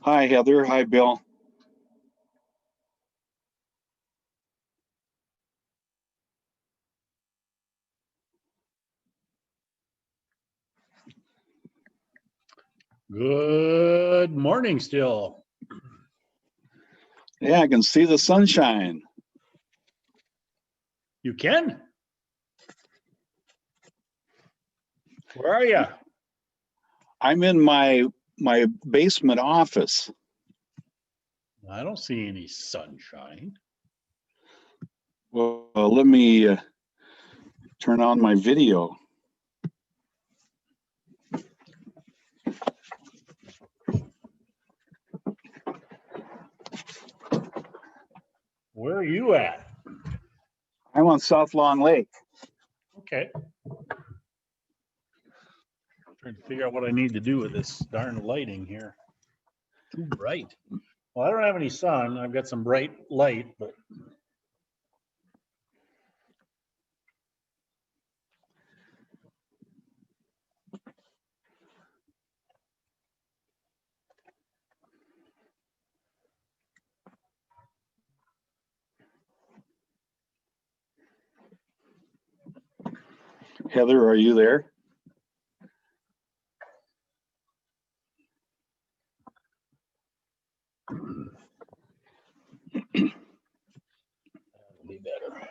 Hi, Heather. Hi, Bill. Good morning still. Yeah, I can see the sunshine. You can? Where are you? I'm in my basement office. I don't see any sunshine. Well, let me turn on my video. Where are you at? I'm on South Long Lake. Okay. Trying to figure out what I need to do with this darn lighting here. Too bright. Well, I don't have any sun. I've got some bright light, but Heather, are you there? that'll be better.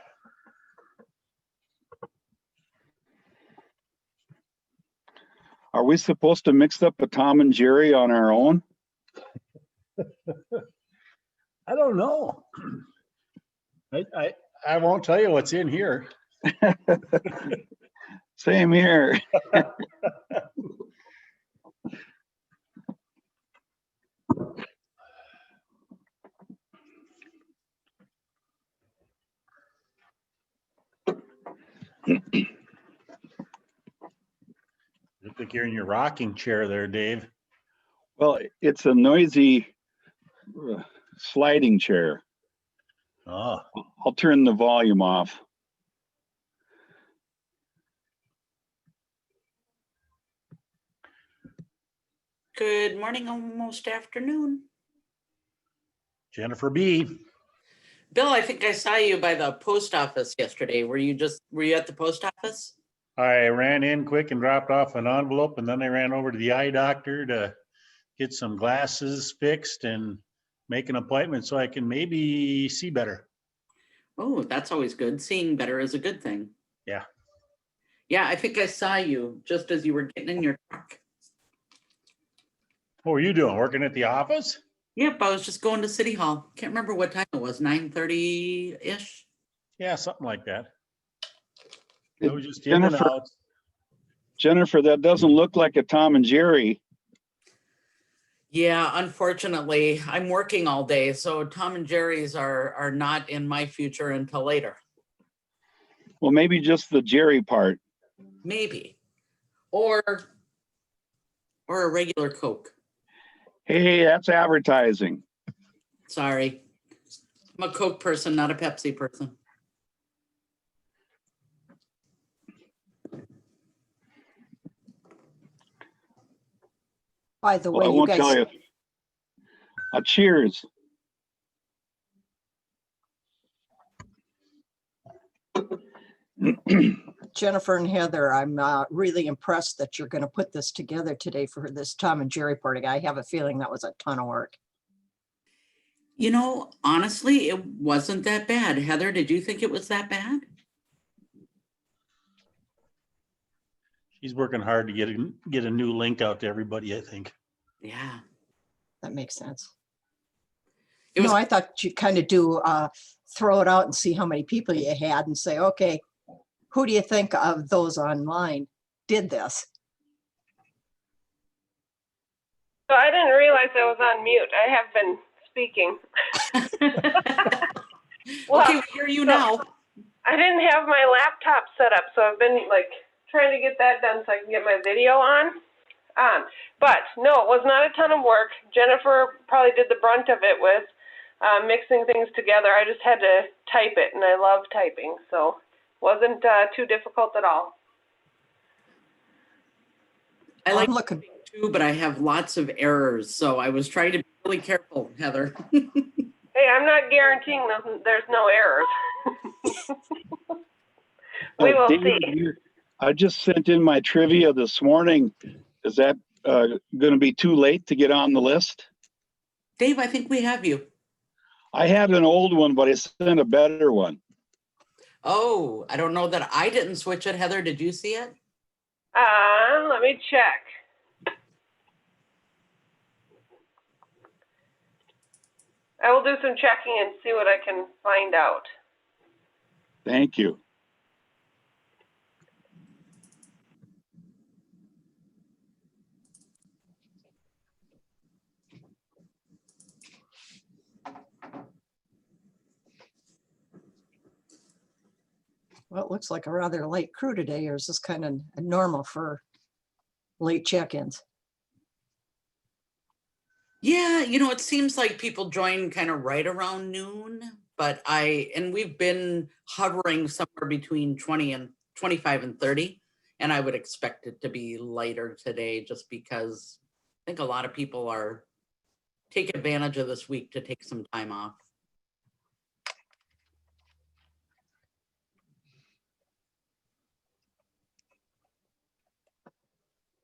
Are we supposed to mix up a Tom and Jerry on our own? I don't know. I won't tell you what's in here. Same here. Look like you're in your rocking chair there, Dave. Well, it's a noisy sliding chair. Oh, I'll turn the volume off. Good morning, almost afternoon. Jennifer B. Bill, I think I saw you by the post office yesterday. Were you at the post office? I ran in quick and dropped off an envelope, and then I ran over to the eye doctor to get some glasses fixed and make an appointment so I can maybe see better. Oh, that's always good. Seeing better is a good thing. Yeah. Yeah, I think I saw you just as you were getting in your truck. What were you doing? Working at the office? Yep, I was just going to City Hall. Can't remember what time it was, 9:30-ish. Yeah, something like that. I was just in and Jennifer, out. Jennifer, that doesn't look like a Tom and Jerry. Yeah, unfortunately, I'm working all day, so Tom and Jerry's are not in my future until later. Well, maybe just the Jerry part. Maybe. Or a regular Coke. Hey, that's advertising. Sorry. I'm a Coke person, not a Pepsi person. By the Well, way, I you won't guys, tell you. Cheers. Jennifer and Heather, I'm really impressed that you're going to put this together today for this Tom and Jerry party. I have a feeling that was a ton of work. You know, honestly, it wasn't that bad. Heather, did you think it was that bad? She's working hard to get a new link out to everybody, I think. Yeah. That makes sense. It was, No, I thought you'd kind of do, throw it out and see how many people you had and say, okay, who do you think of those online did this? So I didn't realize I was on mute. I have been speaking. Well, okay, we hear you now. I didn't have my laptop set up, so I've been like trying to get that done so I can get my video on. But no, it was not a ton of work. Jennifer probably did the brunt of it with mixing things together. I just had to type it, and I love typing, so it wasn't too difficult at all. I like I'm looking. too, but I have lots of errors. So I was trying to be really careful, Heather. Hey, I'm not guaranteeing there's no errors. We will David, see. I just sent in my trivia this morning. Is that going to be too late to get on the list? Dave, I think we have you. I had an old one, but I sent a better one. Oh, I don't know that I didn't switch it. Heather, did you see it? Let me check. I will do some checking and see what I can find out. Thank you. Well, it looks like a rather light crew today, or is this kind of normal for late check-ins? Yeah, you know, it seems like people join kind of right around noon, but we've been hovering somewhere between 25 and 30, and I would expect it to be lighter today just because I think a lot of people take advantage of this week to take some time off.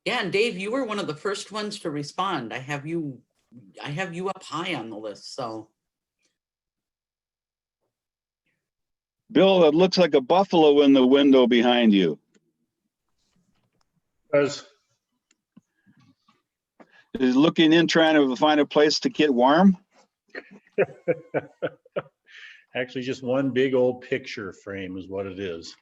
Yeah, and Dave, you were one of the first ones to respond. I have you up high on the list, so. Bill, it looks like a buffalo in the window behind you. Because Is looking in, trying to find a place to get warm. actually just one big old picture frame is what it is.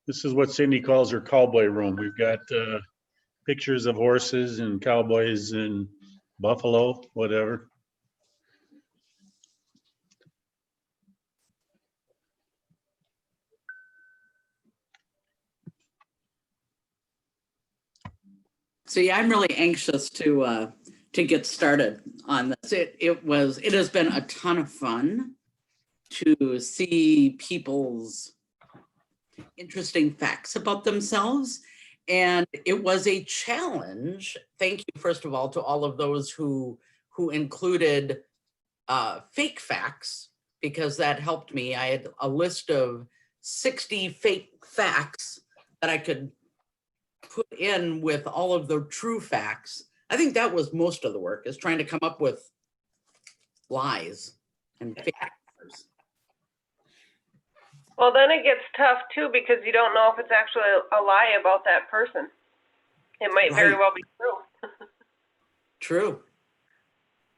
This is what Cindy calls her cowboy room. We've got pictures of horses and cowboys and buffalo, whatever. So yeah, I'm really anxious to get started on this. It has been a ton of fun to see people's interesting facts about themselves. And it was a challenge. Thank you, first of all, to all of those who included fake facts, because that helped me. I had a list of 60 fake facts that I could put in with all of the true facts. I think that was most of the work, is trying to come up with lies and fake facts. Well, then it gets tough too, because you don't know if it's actually a lie about that person. It might very Right. well be true. True.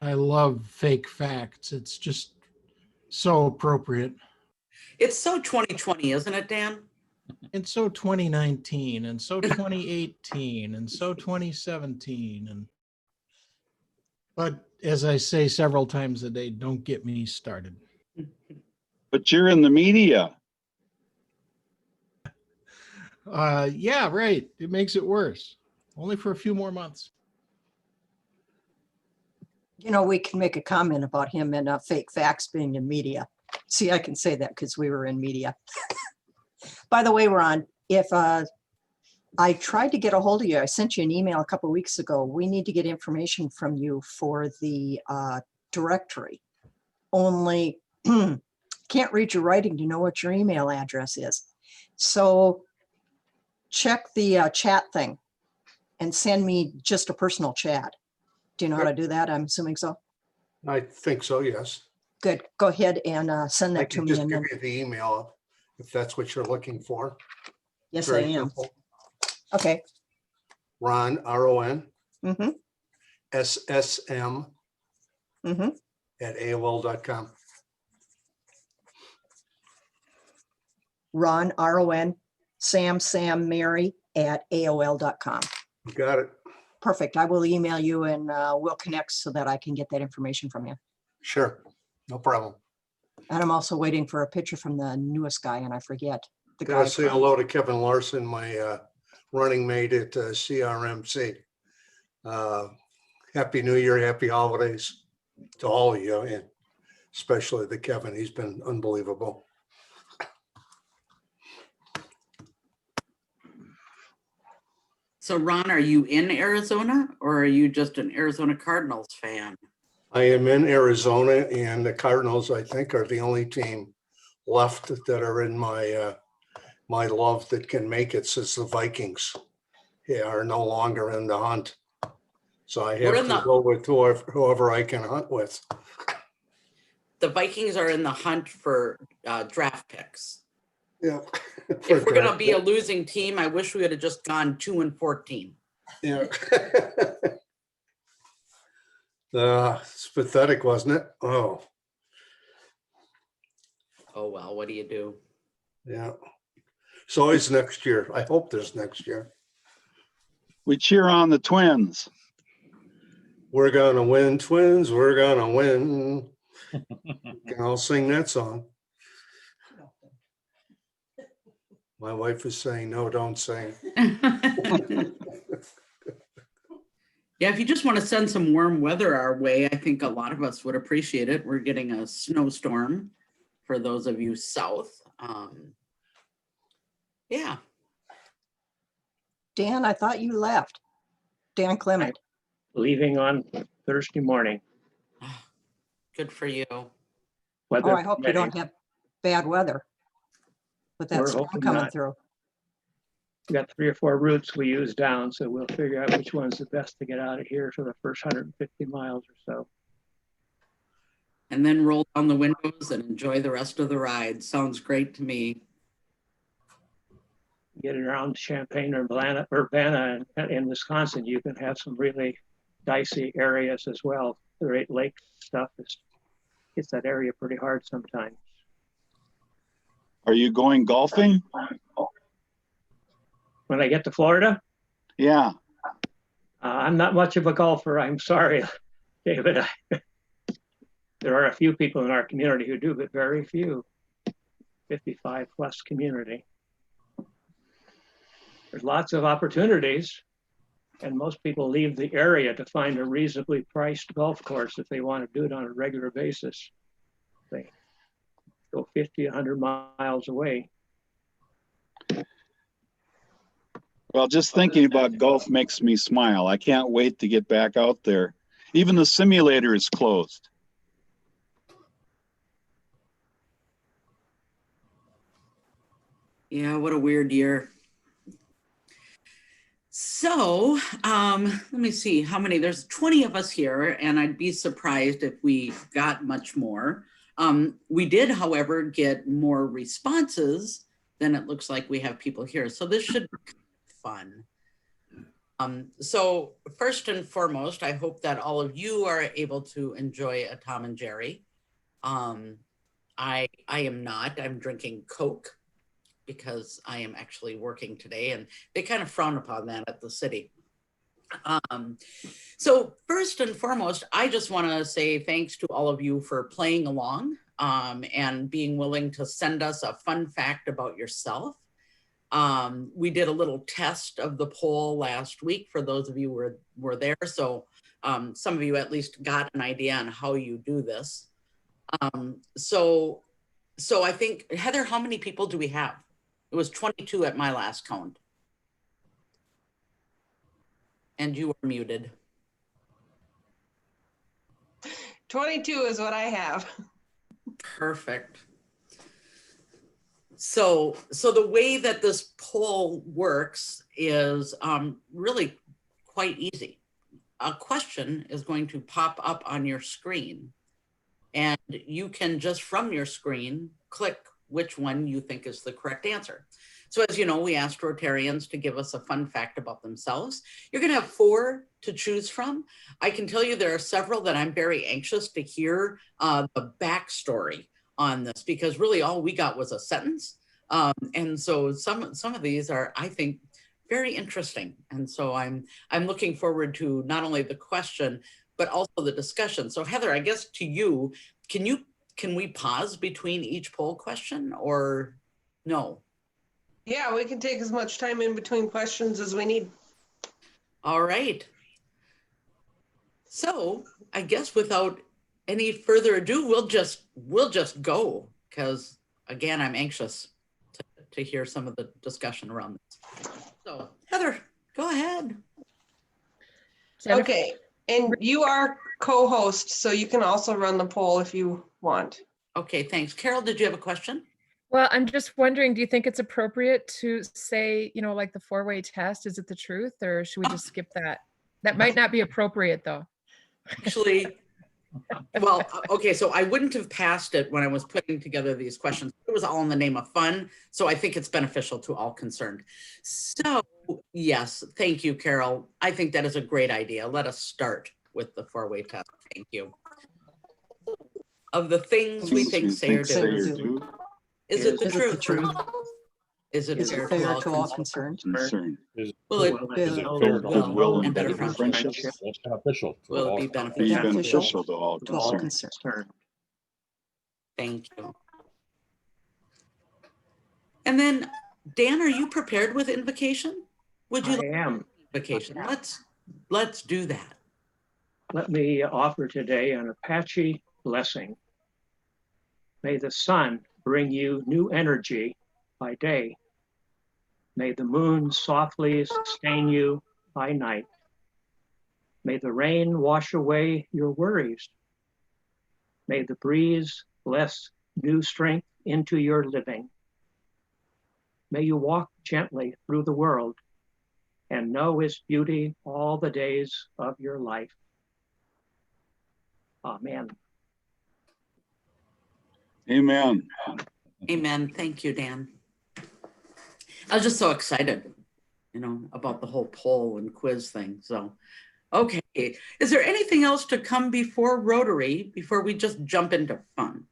I love fake facts. It's just so appropriate. It's so 2020, isn't it, Dan? And so 2019 and so 2018 and so 2017. But as I say several times a day, don't get me started. But you're in the media. Yeah, right. It makes it worse. Only for a few more months. You know, we can make a comment about him and fake facts being in media. See, I can say that because we were in media. By the way, Ron, if I tried to get a hold of you, I sent you an email a couple of weeks ago. We need to get information from you for the directory. Only can't read your writing to know what your email address is. So check the chat thing and send me just a personal chat. Do you know how to do that? I'm assuming so. I think so, yes. Good. Go ahead and send I that to can me. just And give then, you the email if that's what you're looking for. yes, I Very am. simple. Okay. Ron, R-O-N, Mm-hmm. SSM Mm-hmm. at AOL.com. Ron, R-O-N, Sam, Mary at AOL.com. You got it. Perfect. I will email you and we'll connect so that I can get that information from you. Sure. No problem. And I'm also waiting for a picture from the newest guy, and I forget the guy. Gotta say from- hello to Kevin Larson, my running mate at CRMC. Happy New Year, happy holidays to all of you, and especially to Kevin. He's been unbelievable. So Ron, are you in Arizona or are you just an Arizona Cardinals fan? I am in Arizona, and the Cardinals, I think, are the only team left that are in my love that can make it, since the Vikings are no longer in the hunt. So I We're have in to the- go with whoever I can hunt with. The Vikings are in the hunt for draft picks. Yeah. If we're gonna be a losing team, I wish we would have just gone 2-14. Yeah. It's pathetic, wasn't it? Oh, Oh, well, what do you do? yeah. It's always next year. I hope there's next year. We cheer on the Twins. We're gonna win, Twins. We're gonna win. Can all sing that song. My wife is saying, no, don't sing. Yeah, if you just want to send some warm weather our way, I think a lot of us would appreciate it. We're getting a snowstorm for those of you south. Yeah, Dan, I thought you left. Dan Clement. Leaving on Thursday morning. good for you. Oh, Weather I hope you don't permitting. have bad weather with that We're storm hoping coming not. through. We got 3 or 4 routes we use down, so we'll figure out which one's the best to get out of here for the first 150 miles or so. And then roll down the windows and enjoy the rest of the ride. Sounds great to me. Get around Champaign or Urbana and in Wisconsin, you can have some really dicey areas as well. The Great Lakes stuff hits that area pretty hard sometimes. Are you going golfing? When I get to Florida, Yeah. I'm not much of a golfer. I'm sorry, David. There are a few people in our community who do, but very few. 55 plus community. There's lots of opportunities, and most people leave the area to find a reasonably priced golf course if they want to do it on a regular basis. They go 50, 100 miles away. Well, just thinking about golf makes me smile. I can't wait to get back out there. Even the simulator is closed. Yeah, what a weird year. So let me see how many, there's 20 of us here, and I'd be surprised if we got much more. We did, however, get more responses than it looks like we have people here. So this should be fun. So first and foremost, I hope that all of you are able to enjoy a Tom and Jerry. I am not, I'm drinking Coke because I am actually working today, and they kind of frown upon that at the city. So first and foremost, I just want to say thanks to all of you for playing along and being willing to send us a fun fact about yourself. We did a little test of the poll last week for those of you who were there. So some of you at least got an idea on how you do this. So I think, Heather, how many people do we have? It was 22 at my last count. And you were muted. 22 is what I have. Perfect. So the way that this poll works is really quite easy. A question is going to pop up on your screen, and you can just from your screen click which one you think is the correct answer. So as you know, we asked Rotarians to give us a fun fact about themselves. You're going to have 4 to choose from. I can tell you there are several that I'm very anxious to hear the backstory on this, because really all we got was a sentence. And so some of these are, I think, very interesting. And so I'm looking forward to not only the question, but also the discussion. So Heather, I guess to you, can we pause between each poll question or no? Yeah, we can take as much time in between questions as we need. All right. So I guess without any further ado, we'll just go, because again, I'm anxious to hear some of the discussion around this. So Heather, Go ahead. Jennifer? Okay, and you are co-host, so you can also run the poll if you want. Okay, thanks. Carol, did you have a question? Well, I'm just wondering, do you think it's appropriate to say, like the four-way test? Is it the truth, or should we just skip that? That might not be appropriate, though. Actually, well, okay, so I wouldn't have passed it when I was putting together these questions. It was all in the name of fun, so I think it's beneficial to all concerned. So, yes, thank you, Carol. I think that is a great idea. Let us start with the four-way test. Thank you. Of the things we think, say, or do, is it the Is it the truth? truth? Is it Is fair it fair to to all all concerned? concerned? Will it Is it build goodwill and better better friendships? friendships? Beneficial. to Will it all. be Be beneficial? beneficial to all To all concerned. concerned. Thank you. And then, Dan, are you prepared with invocation? Would you I like am. invocation? Let's do that. Let me offer today an Apache blessing. May the sun bring you new energy by day. May the moon softly sustain you by night. May the rain wash away your worries. May the breeze bless new strength into your living. May you walk gently through the world and know its beauty all the days of your life. Amen. Amen. Amen. Thank you, Dan. I was just so excited, about the whole poll and quiz thing. So, okay. Is there anything else to come before Rotary before we just jump into fun?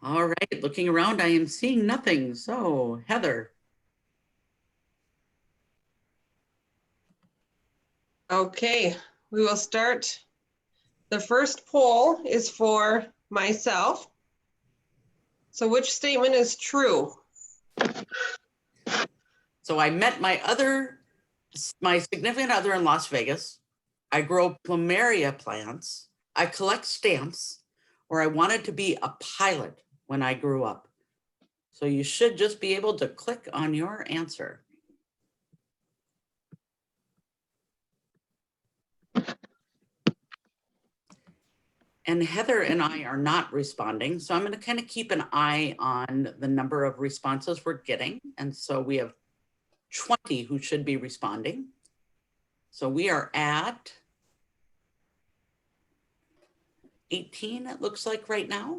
All right. Looking around, I am seeing nothing. So, Heather. Okay, we will start. The first poll is for myself. So which statement is true? So I met my significant other in Las Vegas. I grow plumeria plants. I collect stamps, or I wanted to be a pilot when I grew up. So you should just be able to click on your answer. And Heather and I are not responding. So I'm going to kind of keep an eye on the number of responses we're getting. And so we have 20 who should be responding. So we are at 18, it looks like right now.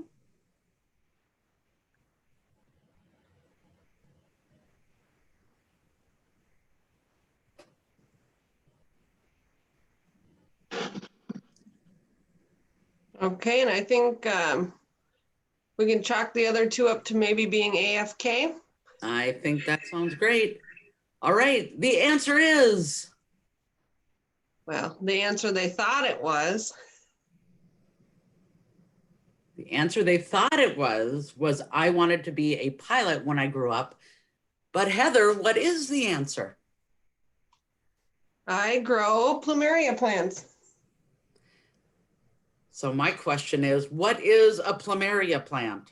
Okay, and I think we can chalk the other two up to maybe being AFK. I think that sounds great. All right, the answer is. Well, the answer they thought it was. The answer they thought it was I wanted to be a pilot when I grew up. But Heather, what is the answer? I grow plumeria plants. So my question is, what is a plumeria plant?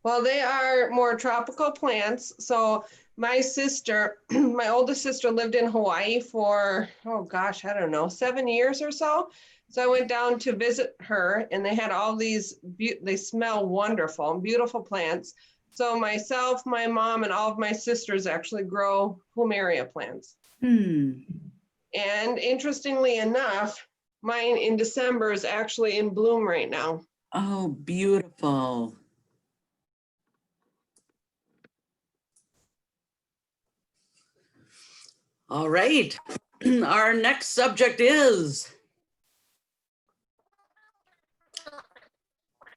Well, they are more tropical plants. So my sister, my oldest sister lived in Hawaii for, oh gosh, I don't know, 7 years or so. So I went down to visit her and they had all these, they smell wonderful, beautiful plants. So myself, my mom, and all of my sisters actually grow plumeria plants. And interestingly enough, mine in December is actually in bloom right now. Oh, beautiful. All right. Our next subject is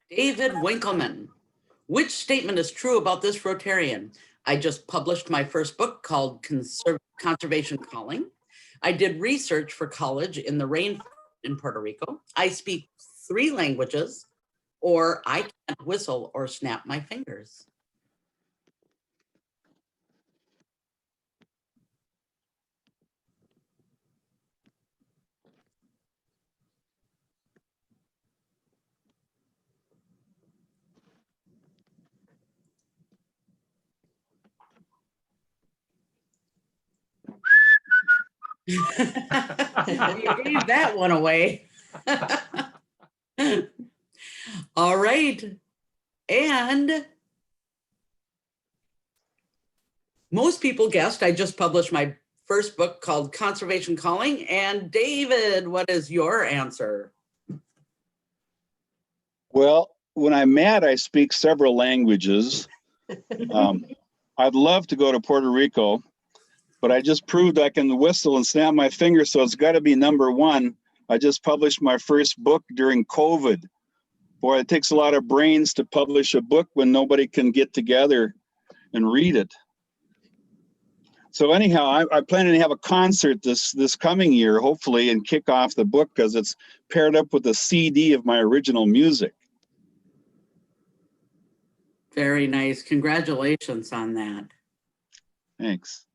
David Winkleman. Which statement is true about this Rotarian? I just published my first book called Conservation Calling. I did research for college in the rainforest in Puerto Rico. I speak 3 languages, or I can't whistle or snap my fingers. You gave that one away. All right. And most people guessed I just published my first book called Conservation Calling. And David, what is your answer? Well, when I'm mad, I speak several languages. I'd love to go to Puerto Rico, but I just proved I can whistle and snap my fingers, so it's got to be number one. I just published my first book during COVID. Boy, it takes a lot of brains to publish a book when nobody can get together and read it. So anyhow, I plan to have a concert this coming year, hopefully, and kick off the book because it's paired up with a CD of my original music. Very nice. Congratulations on that. Thanks.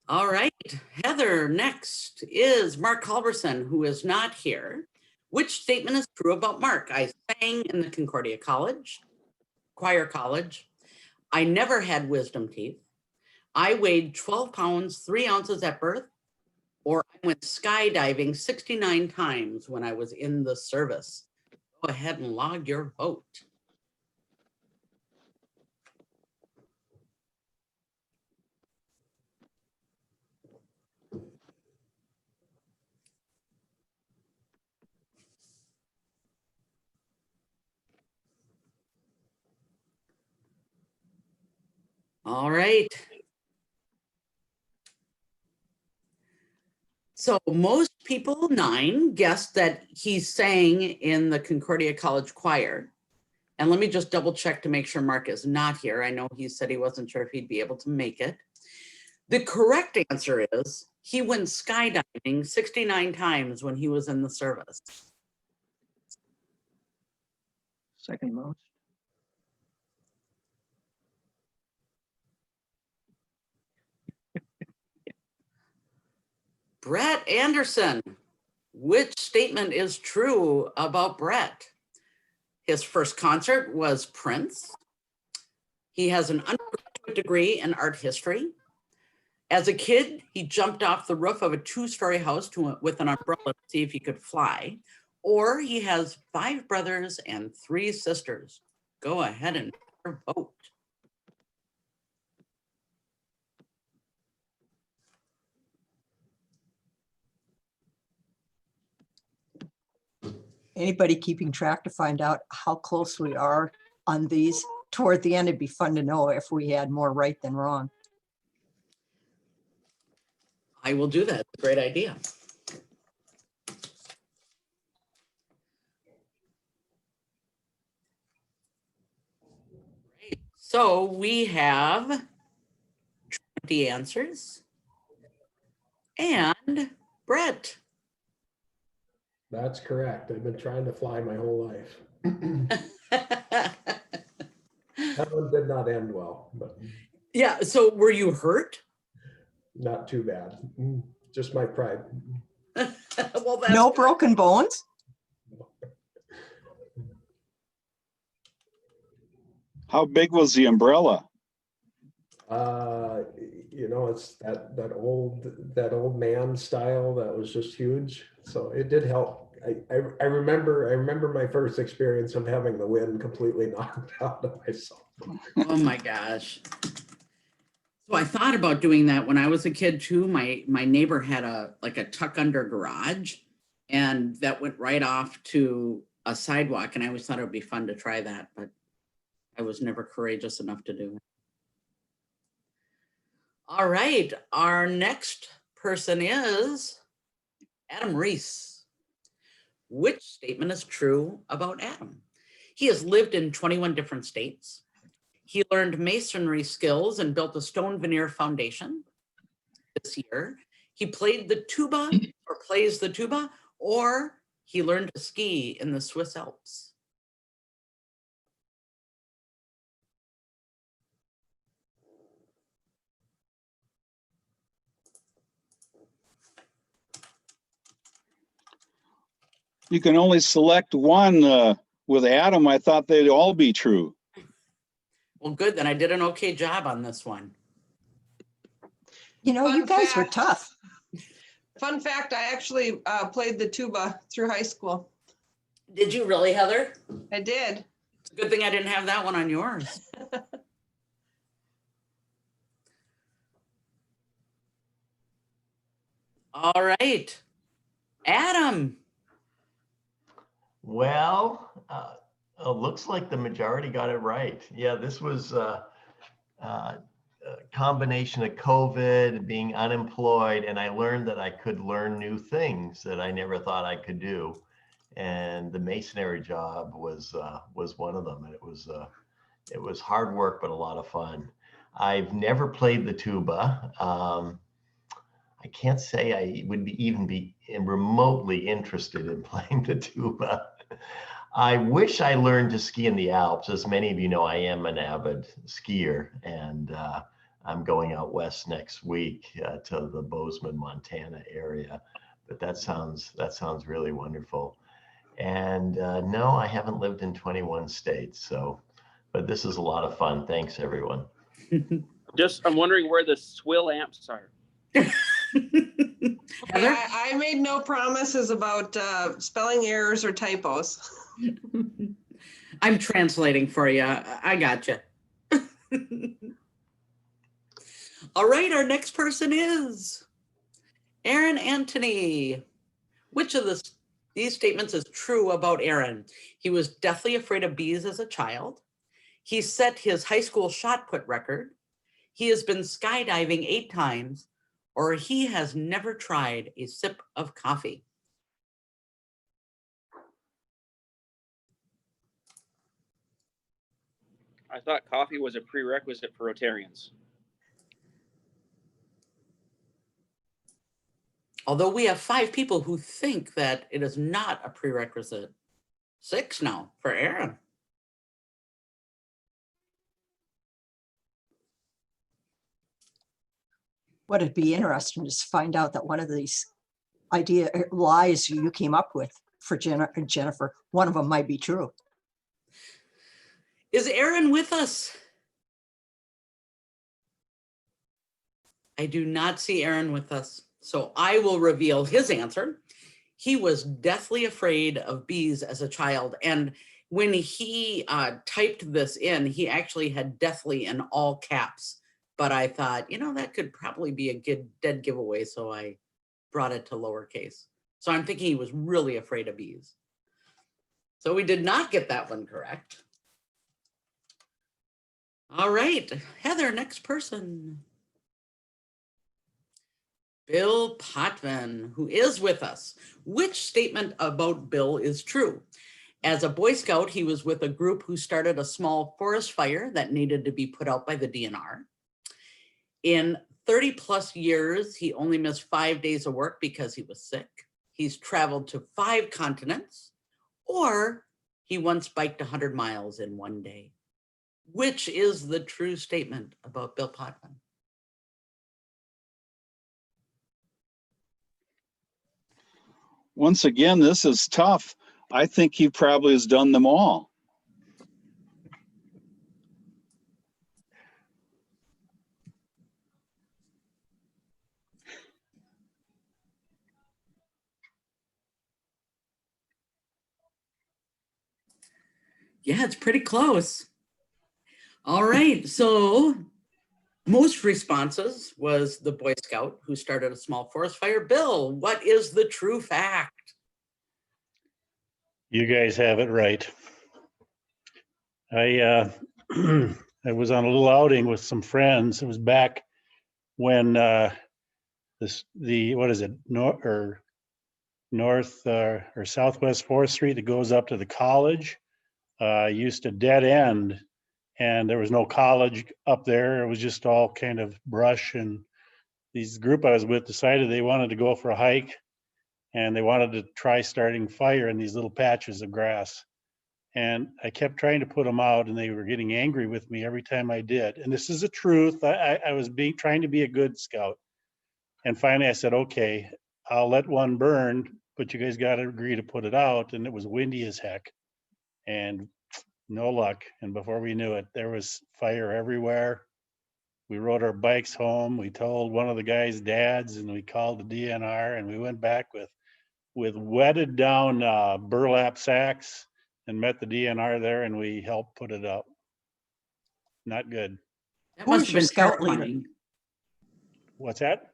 All right, Heather, next is Mark Culberson, who is not here. Which statement is true about Mark? I sang in the Concordia Choir College. I never had wisdom teeth. I weighed 12 pounds, 3 ounces at birth, or I went skydiving 69 times when I was in the service. Go ahead and log your vote. All right. So most people, 9, guessed that he sang in the Concordia College Choir. And let me just double check to make sure Mark is not here. I know he said he wasn't sure if he'd be able to make it. The correct answer is he went skydiving 69 times when he was in the service. Second most. Brett Anderson, which statement is true about Brett? His first concert was Prince. He has an undergraduate degree in art history. As a kid, he jumped off the roof of a 2-story house with an umbrella to see if he could fly. Or he has 5 brothers and 3 sisters. Go ahead and vote. Anybody keeping track to find out how close we are on these? Toward the end, it'd be fun to know if we had more right than wrong. I will do that. Great idea. Great. So we have 20 answers. And Brett. That's correct. I've been trying to fly my whole life. That one did not end well, but Yeah, so were you hurt? not too bad. Just my pride. Well, that's No good. broken bones? How big was the umbrella? You know, it's that old man style that was just huge. So it did help. I remember my first experience of having the wind completely knocked out of myself. Oh my gosh. So I thought about doing that when I was a kid too. My neighbor had a tuck under garage, and that went right off to a sidewalk, and I always thought it would be fun to try that, but I was never courageous enough to do it. All right, our next person is Adam Reese. Which statement is true about Adam? He has lived in 21 different states. He learned masonry skills and built a stone veneer foundation this year. He played the tuba or plays the tuba, or he learned to ski in the Swiss Alps. You can only select one with Adam. I thought they'd all be true. Well, good, then I did an okay job on this one. You know, you Fun guys were fact. tough. Fun fact, I actually played the tuba through high school. Did you really, Heather? I did. It's a good thing I didn't have that one on yours. All right. Adam. Well, looks like the majority got it right. Yeah, this was a combination of COVID, being unemployed, and I learned that I could learn new things that I never thought I could do. And the masonry job was one of them, and it was hard work but a lot of fun. I've never played the tuba. I can't say I would even be remotely interested in playing the tuba. I wish I learned to ski in the Alps. As many of you know, I am an avid skier, and I'm going out west next week to the Bozeman, Montana area. But that sounds really wonderful. And no, I haven't lived in 21 states. So, but this is a lot of fun. Thanks, everyone. I'm wondering where the swill amps are. Heather? I made no promises about spelling errors or typos. I'm translating for you. I got you. All right, our next person is Aaron Anthony. Which of these statements is true about Aaron? He was deathly afraid of bees as a child. He set his high school shot put record. He has been skydiving 8 times, or he has never tried a sip of coffee. I thought coffee was a prerequisite for Rotarians. Although we have 5 people who think that it is not a prerequisite. 6 now for Aaron. What it'd be interesting to find out that one of these lies you came up with for Jennifer, one of them might be true. Is Aaron with us? I do not see Aaron with us, so I will reveal his answer. He was deathly afraid of bees as a child, and when he typed this in, he actually had deathly in all caps. But I thought, that could probably be a good dead giveaway, so I brought it to lowercase. So I'm thinking he was really afraid of bees. So we did not get that one correct. All right, Heather, next person. Bill Potvin, who is with us. Which statement about Bill is true? As a Boy Scout, he was with a group who started a small forest fire that needed to be put out by the DNR. In 30 plus years, he only missed 5 days of work because he was sick. He's traveled to 5 continents, or he once biked 100 miles in 1 day. Which is the true statement about Bill Potvin? Once again, this is tough. I think he probably has done them all. Yeah, it's pretty close. All right, so most responses was the Boy Scout who started a small forest fire. Bill, what is the true fact? You guys have it right. I was on a little outing with some friends. It was back when north or southwest forestry that goes up to the college used to dead end, and there was no college up there. It was just all kind of brush, and this group I was with decided they wanted to go for a hike, and they wanted to try starting fire in these little patches of grass. And I kept trying to put them out, and they were getting angry with me every time I did. And this is the truth. I was trying to be a good scout. And finally I said, okay, I'll let one burn, but you guys got to agree to put it out. And it was windy as heck and no luck. And before we knew it, there was fire everywhere. We rode our bikes home. We told one of the guys' dads, and we called the DNR, and we went back with wetted down burlap sacks and met the DNR there, and we helped put it up. Not good. That Who must was have your been scout leader? terrifying. What's that?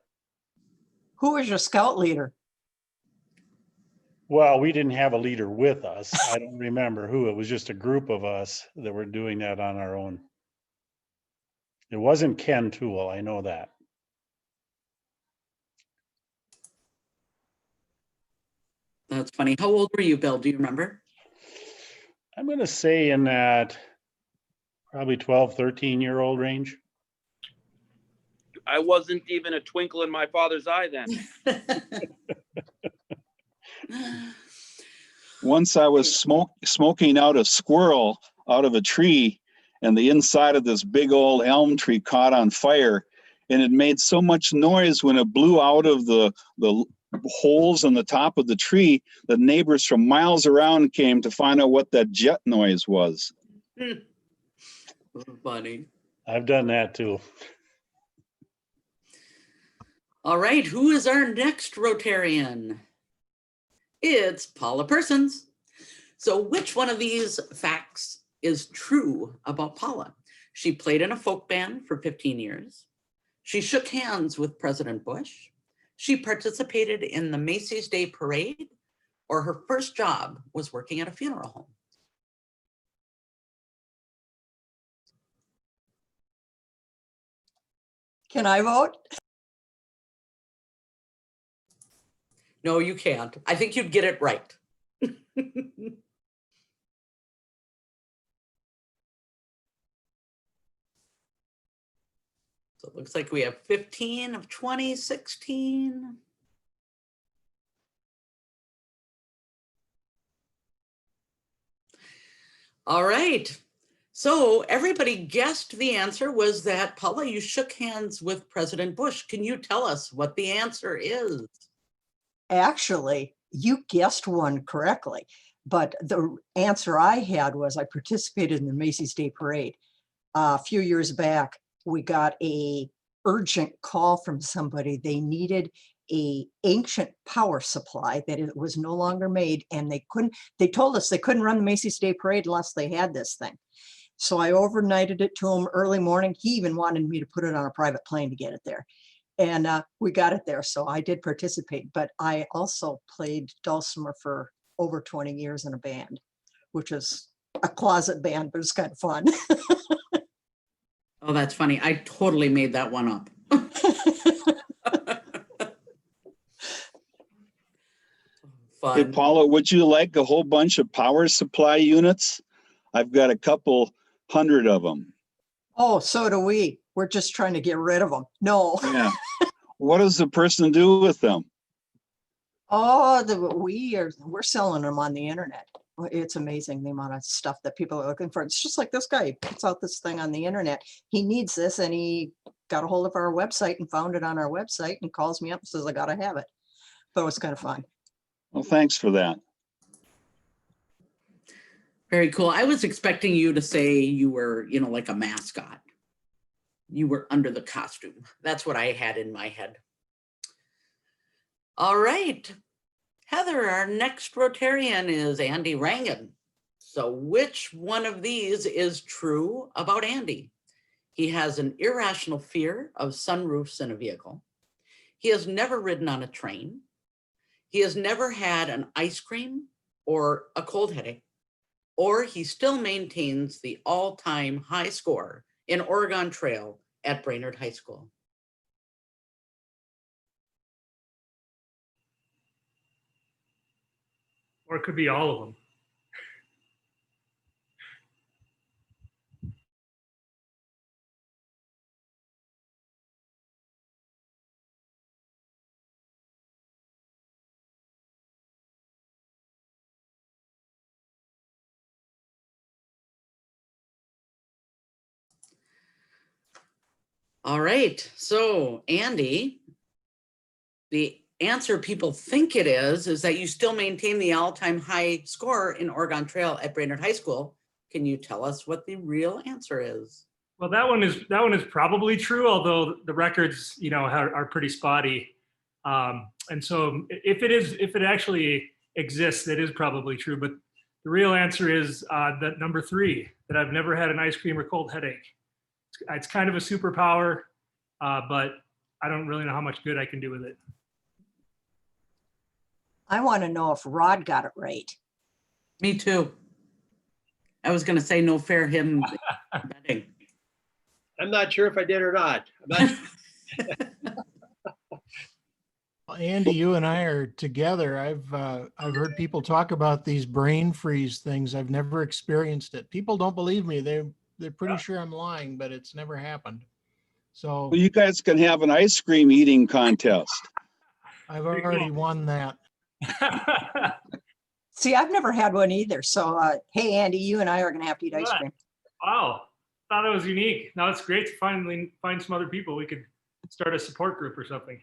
Who was your scout leader? Well, we didn't have a leader with us. I don't remember who. It was just a group of us that were doing that on our own. It wasn't Ken Toole, I know that. That's funny. How old were you, Bill? Do you remember? I'm going to say in that probably 12, 13-year-old range. I wasn't even a twinkle in my father's eye then. Once I was smoking out a squirrel out of a tree, and the inside of this big old elm tree caught on fire, and it made so much noise when it blew out of the holes in the top of the tree that neighbors from miles around came to find out what that jet noise was. Funny. I've done that too. All right, who is our next Rotarian? It's Paula Persons. So which one of these facts is true about Paula? She played in a folk band for 15 years. She shook hands with President Bush. She participated in the Macy's Day Parade, or her first job was working at a funeral home. Can I vote? No, you can't. I think you'd get it right. So it looks like we have 15 of 20, 16. All right. So everybody guessed the answer was that, Paula, you shook hands with President Bush. Can you tell us what the answer is? Actually, you guessed one correctly, but the answer I had was I participated in the Macy's Day Parade. A few years back, we got a urgent call from somebody. They needed a ancient power supply that it was no longer made, and they told us they couldn't run the Macy's Day Parade unless they had this thing. So I overnighted it to him early morning. He even wanted me to put it on a private plane to get it there. And we got it there. So I did participate, but I also played dulcimer for over 20 years in a band, which is a closet band, but it's kind of fun. Oh, that's funny. I totally made that one up. Fun. Hey, Paula, would you like a whole bunch of power supply units? I've got a couple hundred of them. Oh, so do we. We're just trying to get rid of them. No. Yeah. What does the person do with them? Oh, we're selling them on the internet. It's amazing the amount of stuff that people are looking for. It's just like this guy puts out this thing on the internet. He needs this, and he got a hold of our website and found it on our website and calls me up and says, I got to have it. But it was kind of fun. Well, thanks for that. Very cool. I was expecting you to say you were, like a mascot. You were under the costume. That's what I had in my head. All right. Heather, our next Rotarian is Andy Rangan. So which one of these is true about Andy? He has an irrational fear of sunroofs in a vehicle. He has never ridden on a train. He has never had an ice cream or a cold headache, or he still maintains the all-time high score in Oregon Trail at Brainerd High School. Or it could be all of them. All right, so Andy, the answer people think it is that you still maintain the all-time high score in Oregon Trail at Brainerd High School. Can you tell us what the real answer is? Well, that one is probably true, although the records, are pretty spotty. And so if it actually exists, it is probably true. But the real answer is that number 3, that I've never had an ice cream or cold headache. It's kind of a superpower, but I don't really know how much good I can do with it. I want to know if Rod got it right. Me too. I was going to say no fair him betting. I'm not sure if I did or not. I'm not Andy, you and I are together. I've heard people talk about these brain freeze things. I've never experienced it. People don't believe me. They're pretty sure I'm lying, but it's never happened. So Well, you guys can have an ice cream eating contest. I've already won that. See, I've never had one either. So, hey, Andy, you and I are going to have to eat ice cream. Wow, thought it was unique. Now it's great to finally find some other people. We could start a support group or something.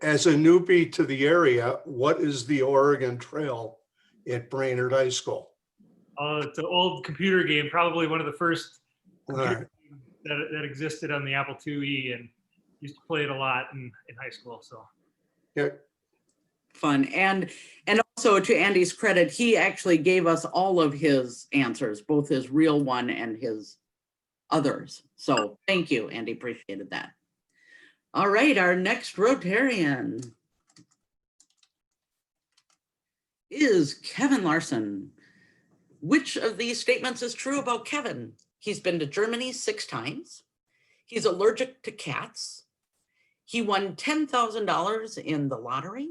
As a newbie to the area, what is the Oregon Trail at Brainerd High School? It's an old computer game, probably one of the first All right. that existed on the Apple IIe, and used to play it a lot in high school. So Yeah. Fun. And also, to Andy's credit, he actually gave us all of his answers, both his real one and his others. So thank you, Andy. Appreciated that. All right, our next Rotarian is Kevin Larson. Which of these statements is true about Kevin? He's been to Germany 6 times. He's allergic to cats. He won $10,000 in the lottery,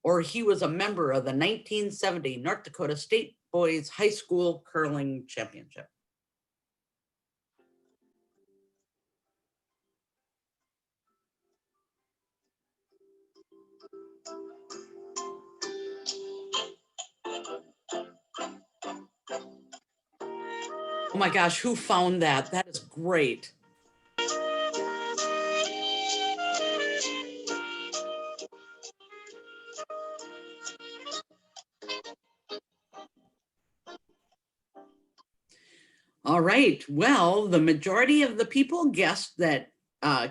or he was a member of the 1970 North Dakota State Boys High School Curling Championship. Oh my gosh, who found that? That is great. All right, well, the majority of the people guessed that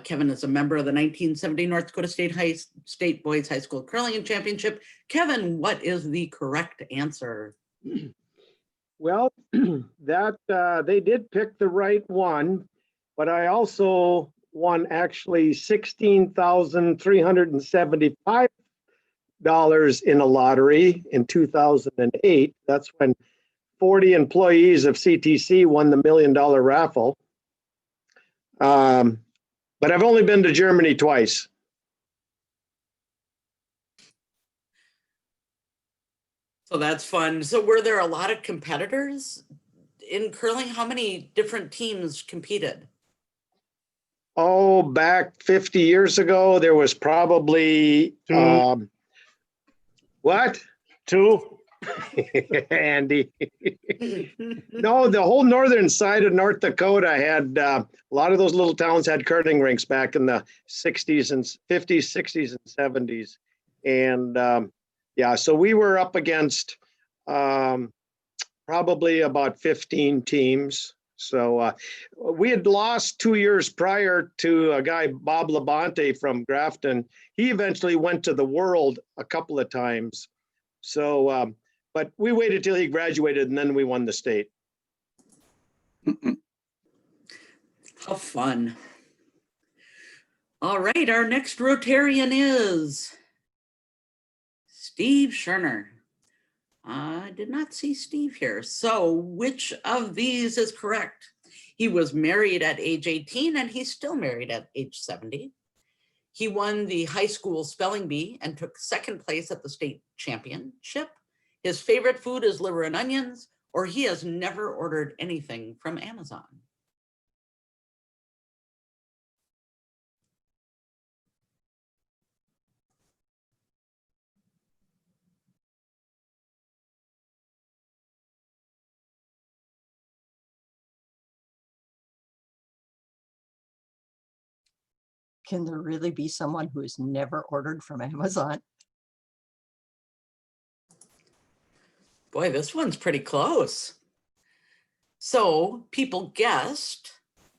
Kevin is a member of the 1970 North Dakota State Boys High School Curling Championship. Kevin, what is the correct answer? Well, that they did pick the right one, but I also won actually $16,375 in a lottery in 2008. That's when 40 employees of CTC won the $1 million raffle. But I've only been to Germany twice. So that's fun. So were there a lot of competitors in curling? How many different teams competed? Oh, back 50 years ago, there was probably, what? 2. Andy. No, the whole northern side of North Dakota had, a lot of those little towns had curling rinks back in the 60s and 50s, 60s and 70s. And yeah, so we were up against probably about 15 teams. So we had lost 2 years prior to a guy, Bob Labonte from Grafton. He eventually went to the world a couple of times. So, but we waited till he graduated and then we won the state. How fun. All right, our next Rotarian is Steve Scherner. I did not see Steve here. So which of these is correct? He was married at age 18 and he's still married at age 70. He won the high school spelling bee and took 2nd place at the state championship. His favorite food is liver and onions, or he has never ordered anything from Amazon. Can there really be someone who's never ordered from Amazon? Boy, this one's pretty close. So people guessed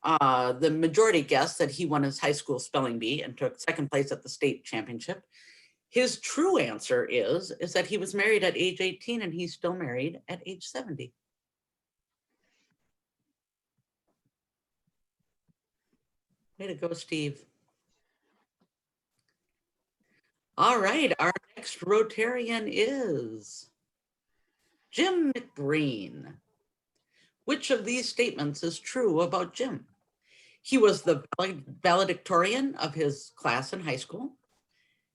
The majority guessed that he won his high school spelling bee and took second place at the state championship. His true answer is that he was married at age 18 and he's still married at age 70. Way to go, Steve. All right, our next Rotarian is Jim McBrain. Which of these statements is true about Jim? He was the valedictorian of his class in high school.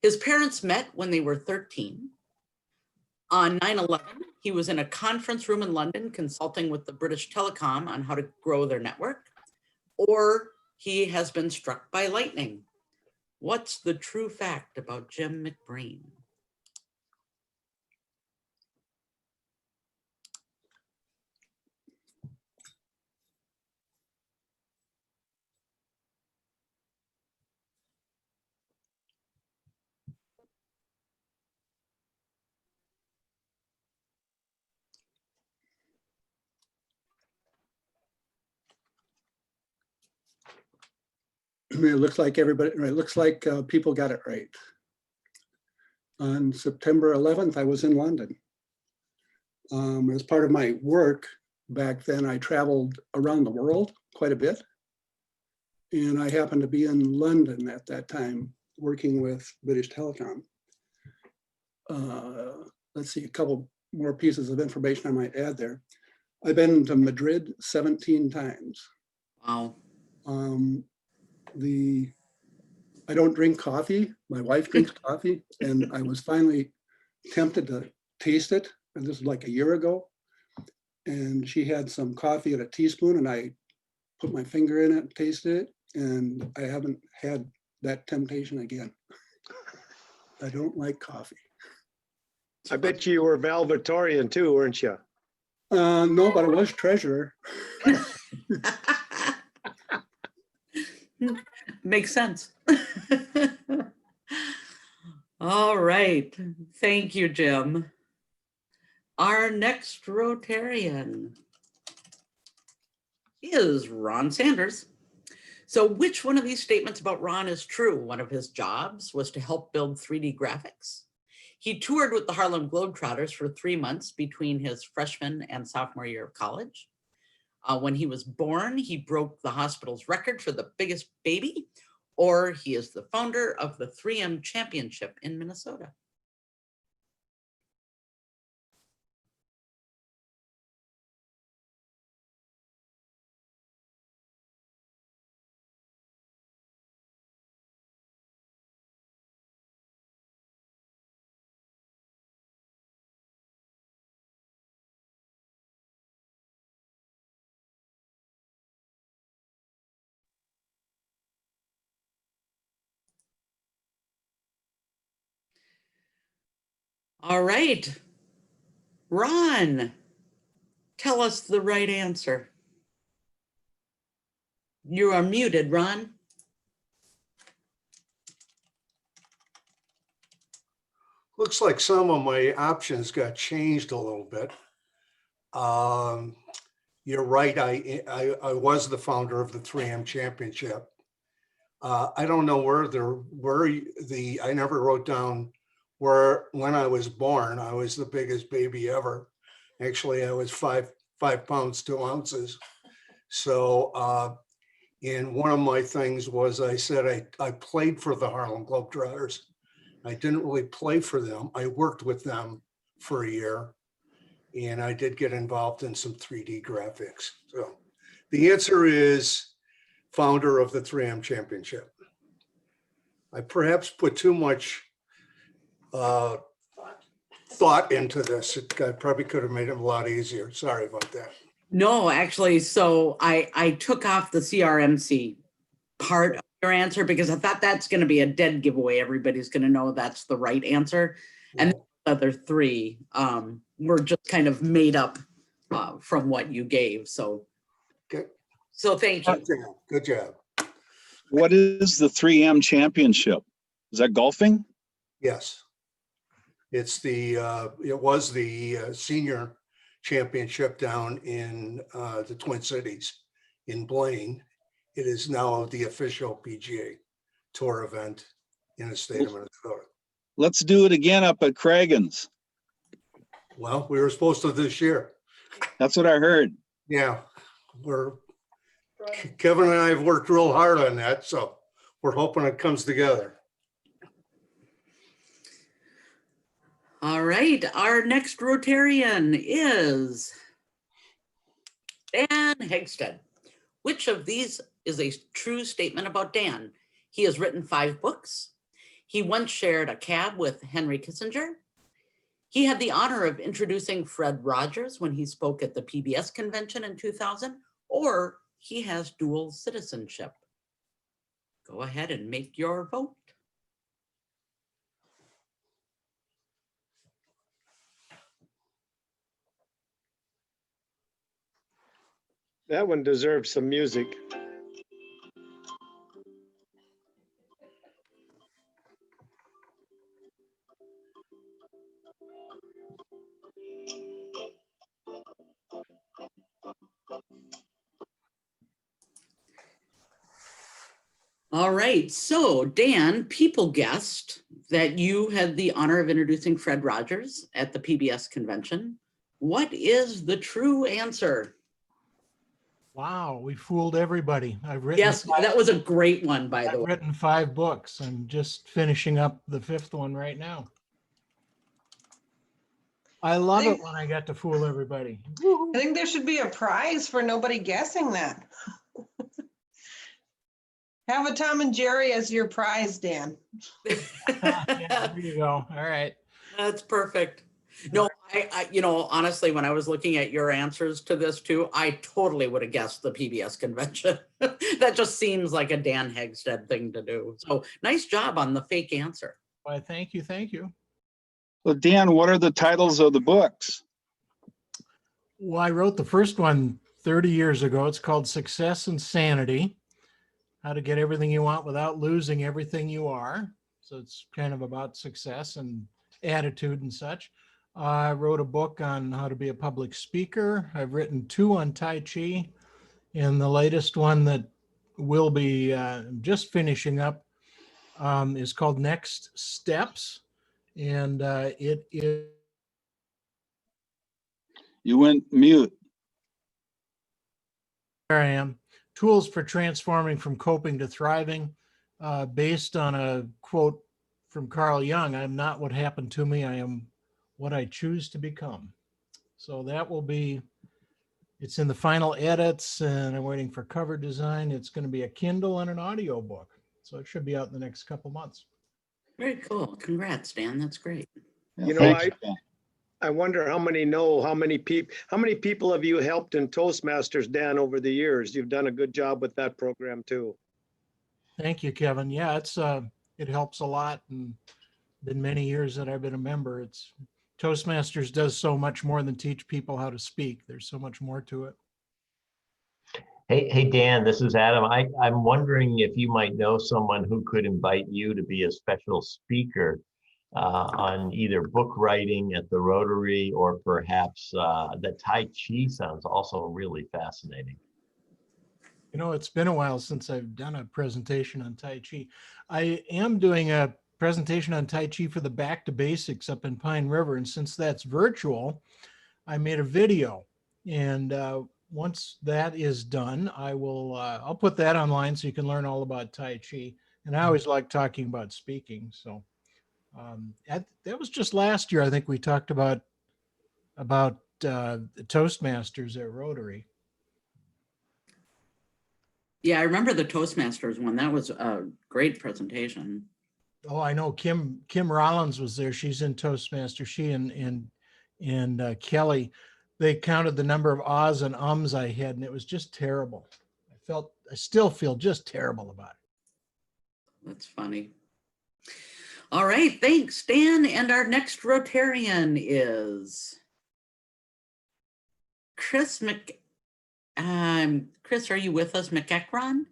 His parents met when they were 13. On 9/11, he was in a conference room in London consulting with the British Telecom on how to grow their network. Or he has been struck by lightning. What's the true fact about Jim McBrain? It looks like people got it right. On September 11th, I was in London. As part of my work back then, I traveled around the world quite a bit. And I happened to be in London at that time, working with British Telecom. Let's see, a couple more pieces of information I might add there. I've been to Madrid 17 times. Wow. I don't drink coffee. My wife drinks coffee, and I was finally tempted to taste it. And this was like a year ago. And she had some coffee at a teaspoon, and I put my finger in it, tasted it, and I haven't had that temptation again. I don't like coffee. I bet you were valedictorian too, weren't you? No, but I was treasurer. Makes sense. All right. Thank you, Jim. Our next Rotarian is Ron Sanders. So which one of these statements about Ron is true? One of his jobs was to help build 3D graphics. He toured with the Harlem Globetrotters for 3 months between his freshman and sophomore year of college. When he was born, he broke the hospital's record for the biggest baby, or he is the founder of the 3M Championship in Minnesota. All right, Ron, tell us the right answer. You are muted, Ron. Looks like some of my options got changed a little bit. You're right, I was the founder of the 3M Championship. I don't know I never wrote down when I was born. I was the biggest baby ever. Actually, I was 5 pounds, 2 ounces. So, and one of my things was I said I played for the Harlem Globetrotters. I didn't really play for them. I worked with them for a year, and I did get involved in some 3D graphics. So the answer is founder of the 3M Championship. I perhaps put too much thought into this. I probably could have made it a lot easier. Sorry about that. No, actually, so I took off the CRMC part of your answer because I thought that's going to be a dead giveaway. Everybody's going to know that's the right answer. And the other 3 were just kind of made up from what you gave. So, okay. So thank you. Good job. What is the 3M Championship? Is that golfing? Yes. It was the senior championship down in the Twin Cities in Blaine. it is now the official PGA Tour event in the state of Minnesota. Let's do it again up at Cragen's. Well, we were supposed to this year. That's what I heard. Yeah, Kevin and I have worked real hard on that, so we're hoping it comes together. All right, our next Rotarian is Dan Hegstead. Which of these is a true statement about Dan? He has written 5 books. He once shared a cab with Henry Kissinger. He had the honor of introducing Fred Rogers when he spoke at the PBS convention in 2000, or he has dual citizenship. Go ahead and make your vote. That one deserves some music. All right, so Dan, people guessed that you had the honor of introducing Fred Rogers at the PBS convention. What is the true answer? Wow, we fooled everybody. I've written. Yes, that was a great one, by the I've way. written 5 books. I'm just finishing up the 5th one right now. I love it when I get to fool everybody. I think there should be a prize for nobody guessing that. Have a Tom and Jerry as your prize, Dan. Yeah, there you go. All right. That's perfect. No, I you know, honestly, when I was looking at your answers to this too, I totally would have guessed the PBS convention. That just seems like a Dan Hegstead thing to do. So nice job on the fake answer. Why, thank you. Thank you. So Dan, what are the titles of the books? Well, I wrote the first one 30 years ago. It's called Success and Sanity: How to Get Everything You Want Without Losing Everything You Are. So it's kind of about success and attitude and such. I wrote a book on how to be a public speaker. I've written 2 on Tai Chi. And the latest one that will be just finishing up is called Next Steps. And it is. You went mute. There I am. Tools for Transforming from Coping to Thriving, based on a quote from Carl Jung: "I'm not what happened to me, I am what I choose to become." So that will be, it's in the final edits and I'm waiting for cover design. It's going to be a Kindle and an audio book. So it should be out in the next couple months. Very cool. Congrats, Dan. That's great. You know, I wonder how many know, how many people have you helped in Toastmasters, Dan, over the years? You've done a good job with that program too. Thank you, Kevin. Yeah, it helps a lot, and been many years that I've been a member. Toastmasters does so much more than teach people how to speak. There's so much more to it. Hey, Dan, this is Adam. I'm wondering if you might know someone who could invite you to be a special speaker on either book writing at the Rotary, or perhaps the Tai Chi sounds also really fascinating. You know, it's been a while since I've done a presentation on Tai Chi. I am doing a presentation on Tai Chi for the Back to Basics up in Pine River. And since that's virtual, I made a video. And once that is done, I'll put that online so you can learn all about Tai Chi. And I always like talking about speaking. So that was just last year. I think we talked about Toastmasters at Rotary. Yeah, I remember the Toastmasters one. That was a great presentation. Oh, I know. Kim Rollins was there. She's in Toastmasters. She and Kelly, they counted the number of ahs and ums I had, and it was just terrible. I still feel just terrible about it. That's funny. All right, thanks, Dan. And our next Rotarian is Chris Chris, are you with us, McEachron?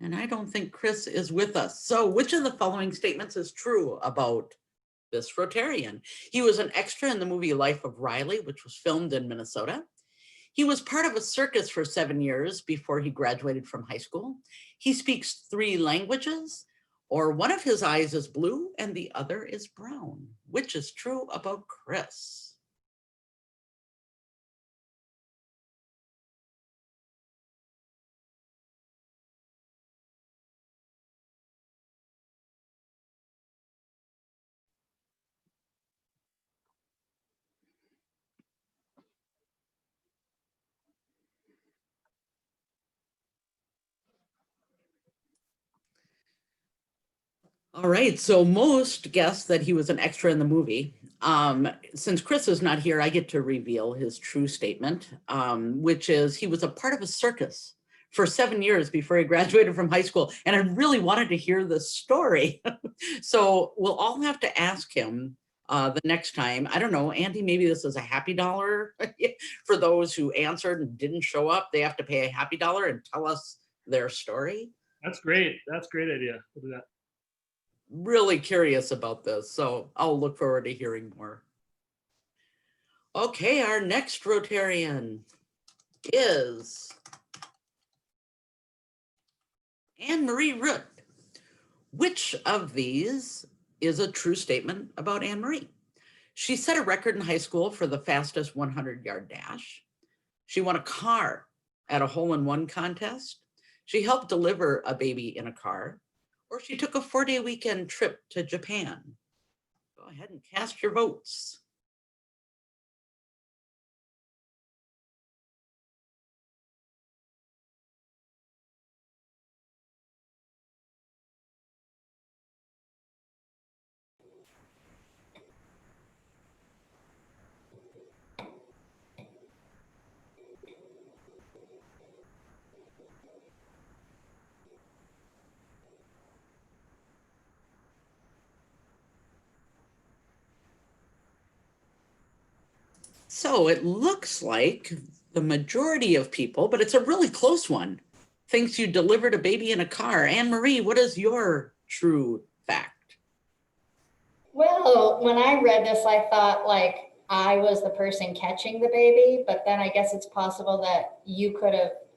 And I don't think Chris is with us. So which of the following statements is true about this Rotarian? He was an extra in the movie Life of Riley, which was filmed in Minnesota. He was part of a circus for 7 years before he graduated from high school. He speaks 3 languages, or one of his eyes is blue and the other is brown. Which is true about Chris? All right, so most guessed that he was an extra in the movie. Since Chris is not here, I get to reveal his true statement, which is he was a part of a circus for 7 years before he graduated from high school. And I really wanted to hear this story. So we'll all have to ask him the next time. I don't know, Andy, maybe this is a happy dollar for those who answered and didn't show up. They have to pay a happy dollar and tell us their story. That's great. That's a great idea. We'll do that. Really curious about this, so I'll look forward to hearing more. Okay, our next Rotarian is Anne-Marie Root. Which of these is a true statement about Anne-Marie? She set a record in high school for the fastest 100-yard dash. She won a car at a hole-in-one contest. She helped deliver a baby in a car. Or she took a 4-day weekend trip to Japan. Go ahead and cast your votes. So it looks like the majority of people, but it's a really close one, thinks you delivered a baby in a car. Anne-Marie, what is your true fact? Well, when I read this, I thought like I was the person catching the baby, but then I guess it's possible that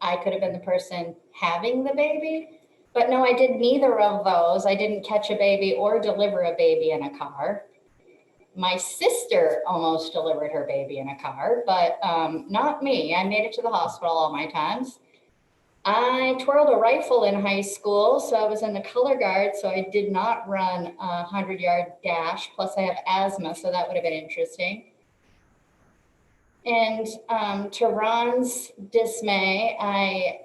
I could have been the person having the baby. But no, I did neither of those. I didn't catch a baby or deliver a baby in a car. My sister almost delivered her baby in a car, but not me. I made it to the hospital all my times. I twirled a rifle in high school, so I was in the color guard, so I did not run a 100-yard dash. Plus I have asthma, so that would have been interesting. And to Ron's dismay, I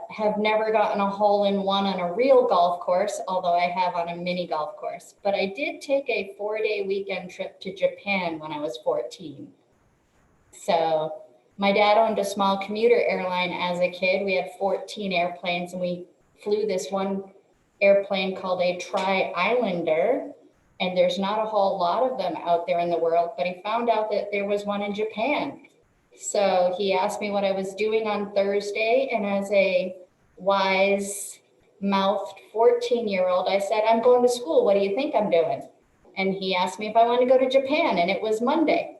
have never gotten a hole-in-one on a real golf course, although I have on a mini golf course. But I did take a 4-day weekend trip to Japan when I was 14. So my dad owned a small commuter airline as a kid. We had 14 airplanes, and we flew this one airplane called a Tri-Islander. And there's not a whole lot of them out there in the world, but he found out that there was one in Japan. So he asked me what I was doing on Thursday, and as a wise-mouthed 14-year-old, I said, I'm going to school. What do you think I'm doing? And he asked me if I wanted to go to Japan, and it was Monday.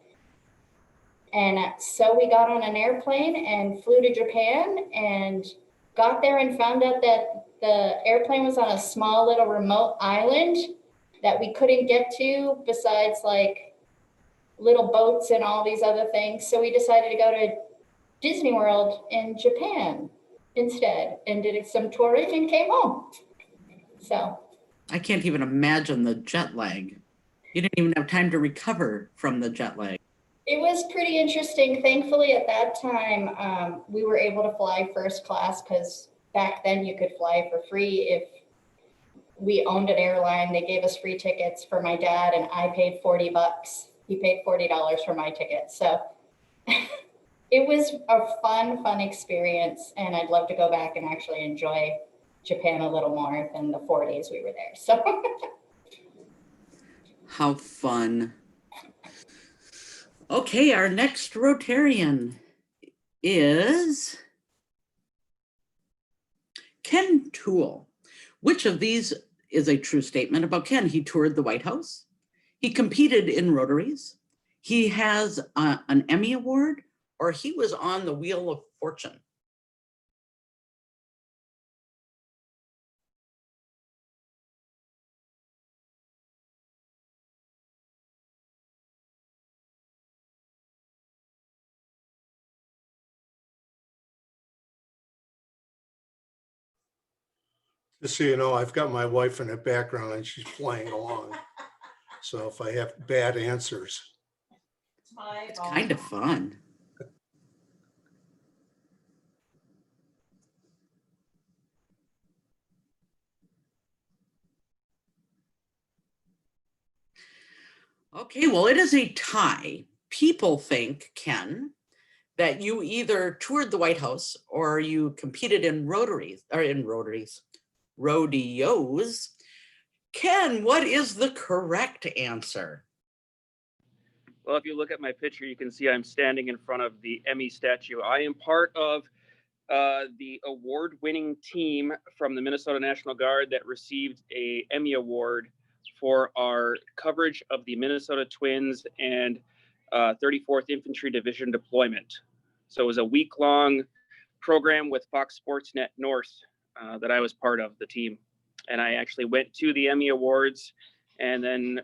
And so we got on an airplane and flew to Japan and got there and found out that the airplane was on a small little remote island that we couldn't get to besides like little boats and all these other things. So we decided to go to Disney World in Japan instead and did some touring and came home. So I can't even imagine the jet lag. You didn't even have time to recover from the jet lag. it was pretty interesting. Thankfully, at that time, we were able to fly first class because back then you could fly for free if we owned an airline. They gave us free tickets for my dad, and I paid $40. He paid $40 for my ticket. So it was a fun experience, and I'd love to go back and actually enjoy Japan a little more than the 4 days we were there. So how fun. Okay, our next Rotarian is Ken Toole. Which of these is a true statement about Ken? He toured the White House. He competed in Rotaries. He has an Emmy Award, or he was on the Wheel of Fortune? Just so you know, I've got my wife in the background and she's playing along. So if I have bad answers. It's kind of fun. Okay, well, it is a tie. People think, Ken, that you either toured the White House or you competed in rodeos. Ken, what is the correct answer? Well, if you look at my picture, you can see I'm standing in front of the Emmy statue. I am part of the award-winning team from the Minnesota National Guard that received an Emmy Award for our coverage of the Minnesota Twins and 34th Infantry Division deployment. So it was a week-long program with Fox Sports Net North that I was part of, the team. And I actually went to the Emmy Awards, and then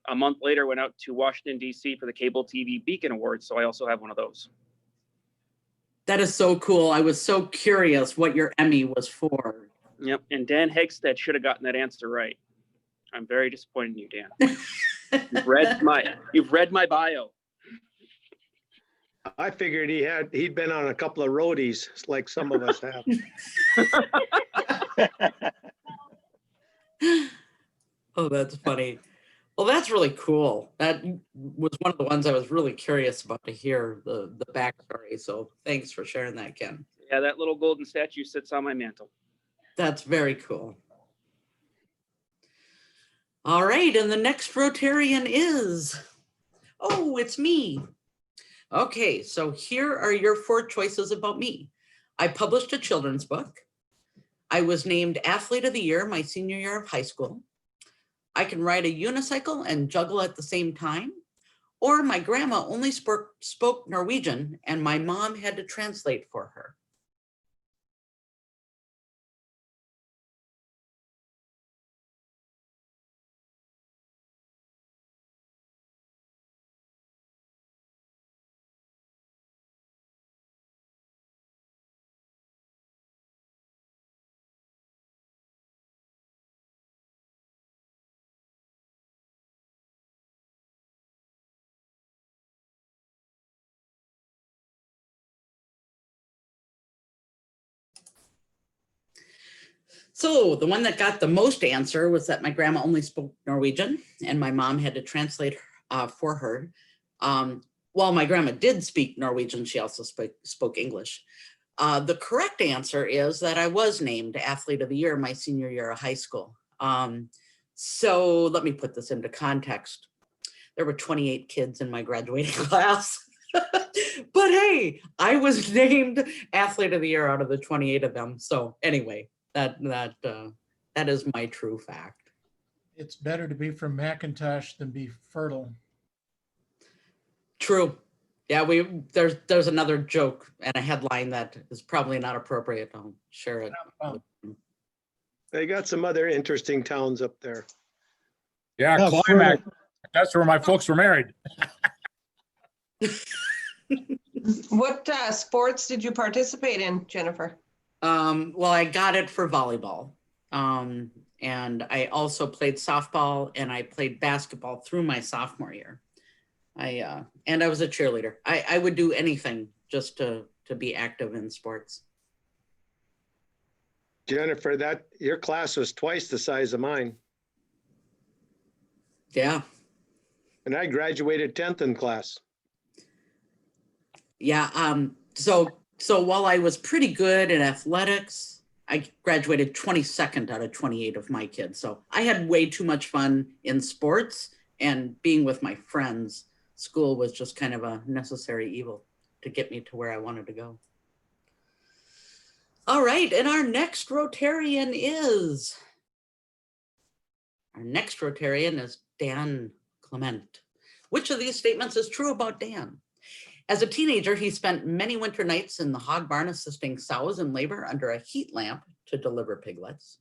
a month later went out to Washington, D.C. for the Cable TV Beacon Awards. So I also have one of those. That is so cool. I was so curious what your Emmy was for. Yep, and Dan Hegstead should have gotten that answer right. I'm very disappointed in you, Dan. You've read my bio. I figured he'd been on a couple of roadies like some of us have. Oh, that's funny. Well, that's really cool. That was one of the ones I was really curious about to hear the backstory. So thanks for sharing that, Ken. Yeah, that little golden statue sits on my mantle. That's very cool. All right, and the next Rotarian is, oh, it's me. Okay, so here are your 4 choices about me. I published a children's book. I was named Athlete of the Year my senior year of high school. I can ride a unicycle and juggle at the same time. Or my grandma only spoke Norwegian and my mom had to translate for her. So the one that got the most answer was that my grandma only spoke Norwegian and my mom had to translate for her. While my grandma did speak Norwegian, she also spoke English. The correct answer is that I was named Athlete of the Year my senior year of high school. So let me put this into context. There were 28 kids in my graduating class. But hey, I was named Athlete of the Year out of the 28 of them. So anyway, that is my true fact. It's better to be from McIntosh than be fertile. True. Yeah, there's another joke and a headline that is probably not appropriate. I'll share it. They got some other interesting towns up there. Yeah, Yeah, Climax. That's where my folks were married. What sports did you participate in, Jennifer? Well, I got it for volleyball. And I also played softball and I played basketball through my sophomore year. And I was a cheerleader. I would do anything just to be active in sports. Jennifer, your class was twice the size of mine. Yeah. And I graduated 10th in class. Yeah. So while I was pretty good in athletics, I graduated 22nd out of 28 of my kids. So I had way too much fun in sports and being with my friends. School was just kind of a necessary evil to get me to where I wanted to go. All right, and our next Rotarian is Dan Clement. Which of these statements is true about Dan? As a teenager, he spent many winter nights in the hog barn assisting sows in labor under a heat lamp to deliver piglets.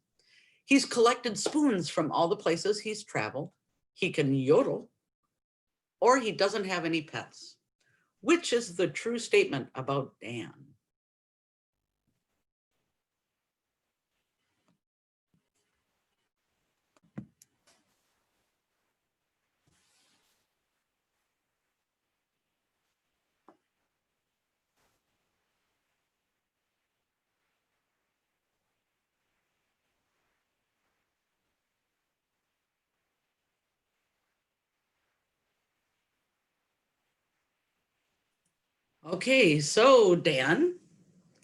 He's collected spoons from all the places he's traveled. He can yodel, or he doesn't have any pets. Which is the true statement about Dan? Okay, so Dan,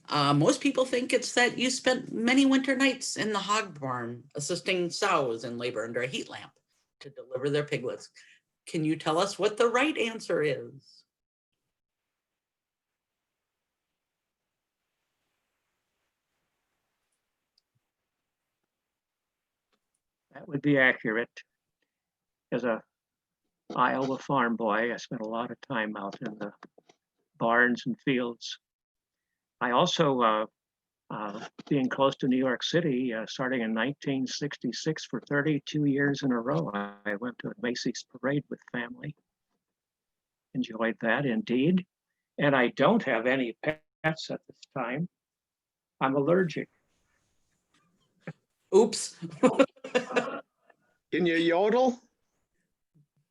most people think it's that you spent many winter nights in the hog barn assisting sows in labor under a heat lamp to deliver their piglets. Can you tell us what the right answer is? That would be accurate. As a Iowa farm boy, I spent a lot of time out in the barns and fields. I also, being close to New York City, starting in 1966 for 32 years in a row, I went to a Macy's parade with family. Enjoyed that indeed. And I don't have any pets at this time. I'm allergic. Oops. Can you yodel?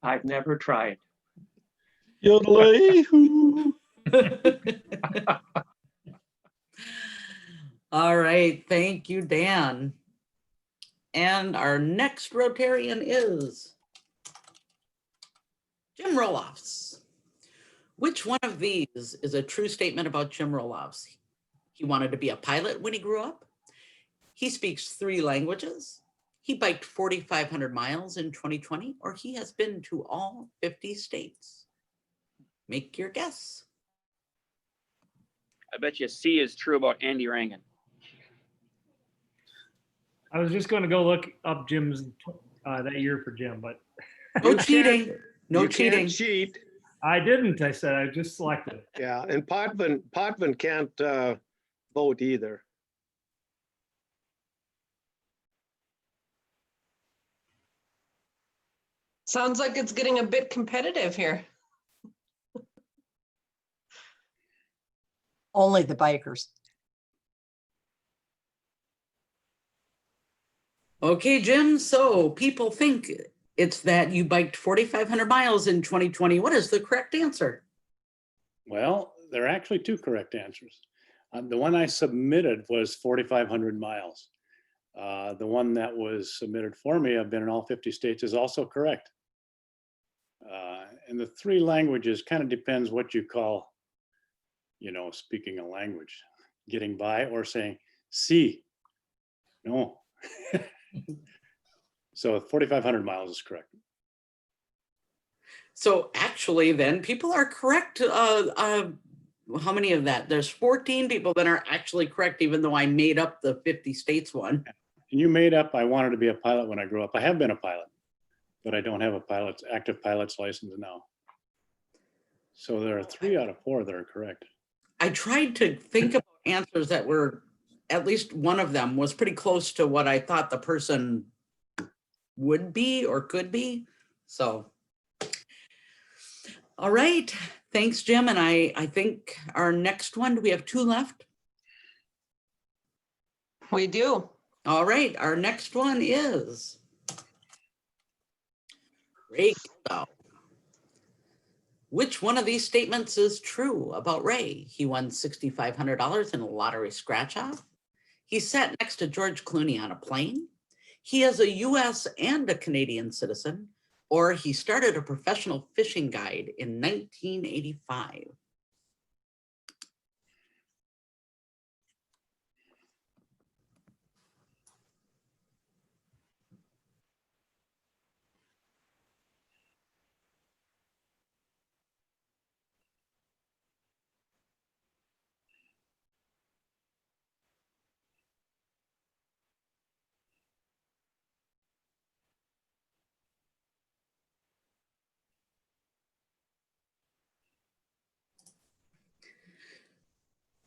I've never tried. Yodelay-hoo. All right, thank you, Dan. And our next Rotarian is Jim Roloffs. Which one of these is a true statement about Jim Roloffs? He wanted to be a pilot when he grew up. He speaks 3 languages. He biked 4,500 miles in 2020, or he has been to all 50 states. Make your guess. I bet you C is true about Andy Rangan. I was just going to go look up Jim's that year for Jim, but no cheating. No you cheating. Can't cheat. I didn't. I said I just selected. Yeah, and Potvin can't vote either. Sounds like it's getting a bit competitive here. Only the bikers. Okay, Jim, so people think it's that you biked 4,500 miles in 2020. What is the correct answer? Well, there are actually 2 correct answers. The one I submitted was 4,500 miles. The one that was submitted for me, I've been in all 50 states, is also correct. And the 3 languages kind of depends what you call, speaking a language, getting by or saying, sí, no. So 4,500 miles is correct. So actually then people are correct. How many of that? There's 14 people that are actually correct, even though I made up the 50 states one. And you made up, I wanted to be a pilot when I grew up. I have been a pilot, but I don't have a active pilot's license now. So there are 3 out of 4 that are correct. I tried to think about answers that were, at least one of them was pretty close to what I thought the person would be or could be. So, all right. Thanks, Jim. And I think our next one, do we have 2 left? We do. All right. Our next one is Ray Gildow. Which one of these statements is true about Ray? He won $6,500 in a lottery scratch-off. He sat next to George Clooney on a plane. He is a US and a Canadian citizen, or he started a professional fishing guide in 1985.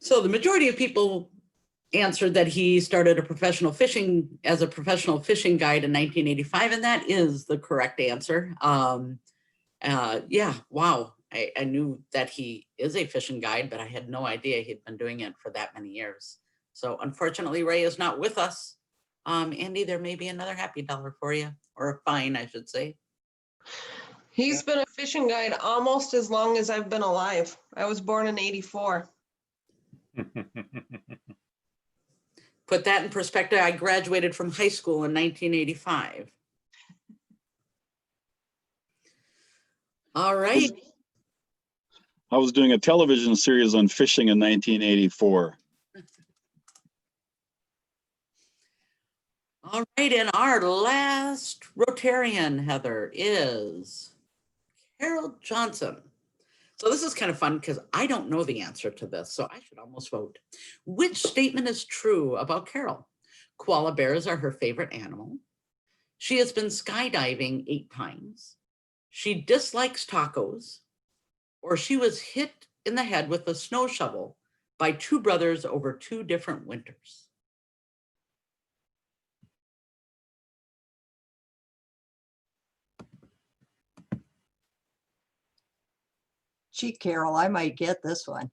So the majority of people answered that he started as a professional fishing guide in 1985, and that is the correct answer. Yeah, wow. I knew that he is a fishing guide, but I had no idea he'd been doing it for that many years. So unfortunately, Ray is not with us. Andy, there may be another happy dollar for you, or a fine, I should say. He's been a fishing guide almost as long as I've been alive. I was born in '84. Put that in perspective, I graduated from high school in 1985. All right. I was doing a television series on fishing in 1984. All right, and our last Rotarian, Heather, is Carol Johnson. So this is kind of fun because I don't know the answer to this, so I should almost vote. Which statement is true about Carol? Koala bears are her favorite animal. She has been skydiving 8 times. She dislikes tacos, or she was hit in the head with a snow shovel by 2 brothers over 2 different winters. Gee, Carol, I might get this one.